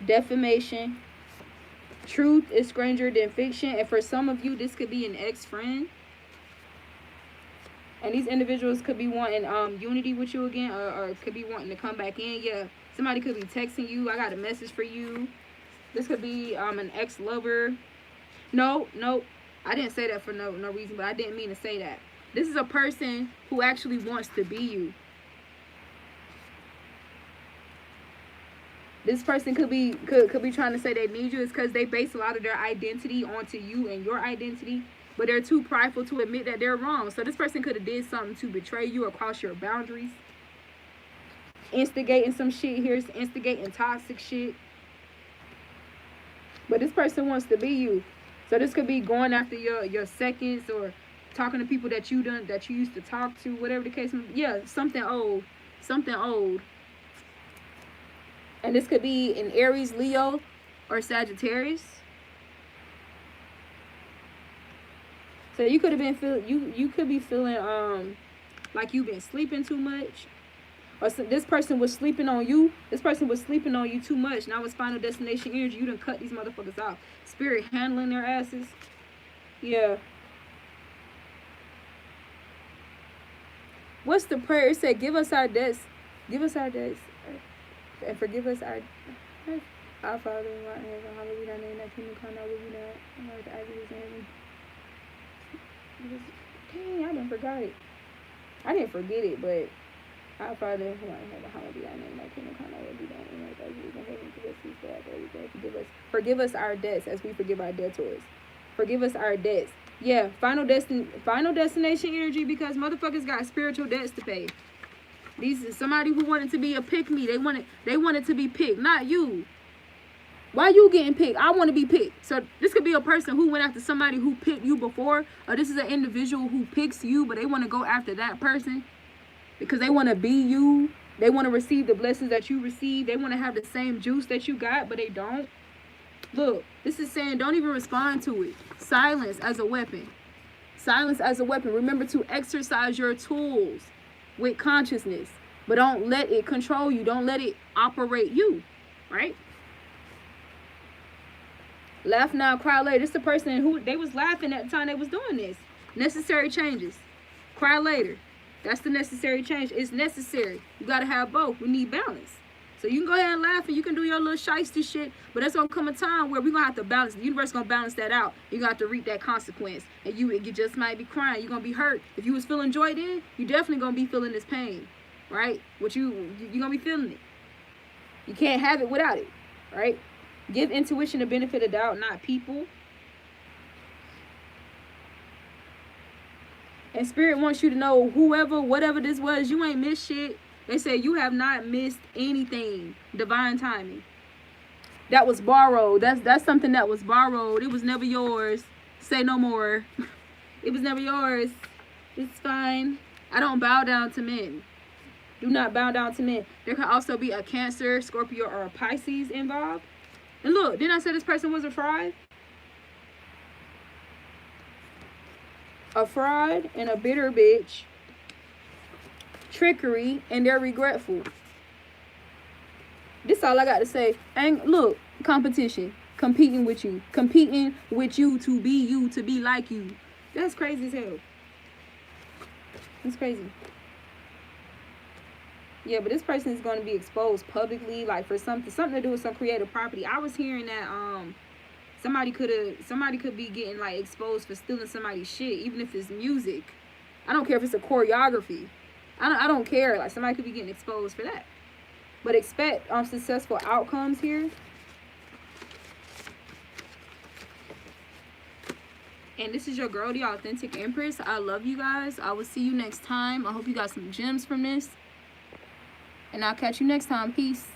Defamation. Truth is stranger than fiction. And for some of you, this could be an ex-friend. And these individuals could be wanting unity with you again, or could be wanting to come back in. Yeah, somebody could be texting you. I got a message for you. This could be an ex-lover. No, I didn't say that for no reason, but I didn't mean to say that. This is a person who actually wants to be you. This person could be trying to say they need you. It's because they base a lot of their identity onto you and your identity, but they're too prideful to admit that they're wrong. So this person could have did something to betray you or cross your boundaries. Instigating some shit here, instigating toxic shit. But this person wants to be you. So this could be going after your seconds or talking to people that you used to talk to, whatever the case may be. Yeah, something old. Something old. And this could be in Aries, Leo, or Sagittarius. So you could have been you could be feeling like you've been sleeping too much. Or so this person was sleeping on you. This person was sleeping on you too much. Now it's final destination energy. You done cut these motherfuckers off. Spirit handling their asses. Yeah. What's the prayer? It said, give us our debts. Give us our debts. And forgive us our Father in heaven. Hallowed be thy name. Thy kingdom come. Thy will be done. On earth as it is in heaven. Dang, I done forgot it. I didn't forget it, but our Father in heaven, hallowed be thy name. Thy kingdom come. Thy will be done. On earth as it is in heaven. Forgive us our debts as we forgive our debtors. Forgive us our debts. Yeah, final destination energy, because motherfuckers got spiritual debts to pay. These is somebody who wanted to be a pick me. They wanted to be picked, not you. Why you getting picked? I want to be picked. So this could be a person who went after somebody who picked you before, or this is an individual who picks you, but they want to go after that person because they want to be you. They want to receive the blessings that you receive. They want to have the same juice that you got, but they don't. Look, this is saying don't even respond to it. Silence as a weapon. Silence as a weapon. Remember to exercise your tools with consciousness, but don't let it control you. Don't let it operate you, right? Laugh now, cry later. This is the person who they was laughing at the time they was doing this. Necessary changes. Cry later. That's the necessary change. It's necessary. You got to have both. We need balance. So you can go ahead and laugh and you can do your little shiesty shit, but there's going to come a time where we're going to have to balance. The universe going to balance that out. You're going to have to reap that consequence. And you just might be crying. You're going to be hurt. If you was feeling joy then, you definitely going to be feeling this pain, right? You're going to be feeling it. You can't have it without it, right? Give intuition the benefit of doubt, not people. And Spirit wants you to know, whatever this was, you ain't missed shit. They say you have not missed anything. Divine timing. That was borrowed. That's something that was borrowed. It was never yours. Say no more. It was never yours. It's fine. I don't bow down to men. Do not bow down to men. There could also be a Cancer, Scorpio, or a Pisces involved. And look, didn't I say this person was a fraud? A fraud and a bitter bitch. Trickery, and they're regretful. This all I got to say. And look, competition. Competing with you to be you, to be like you. That's crazy as hell. That's crazy. Yeah, but this person is going to be exposed publicly, like for something to do with some creative property. I was hearing that somebody could be getting like exposed for stealing somebody's shit, even if it's music. I don't care if it's a choreography. I don't care. Like somebody could be getting exposed for that. But expect successful outcomes here. And this is your girl, the Authentic Empress. I love you guys. I will see you next time. I hope you got some gems from this. And I'll catch you next time. Peace.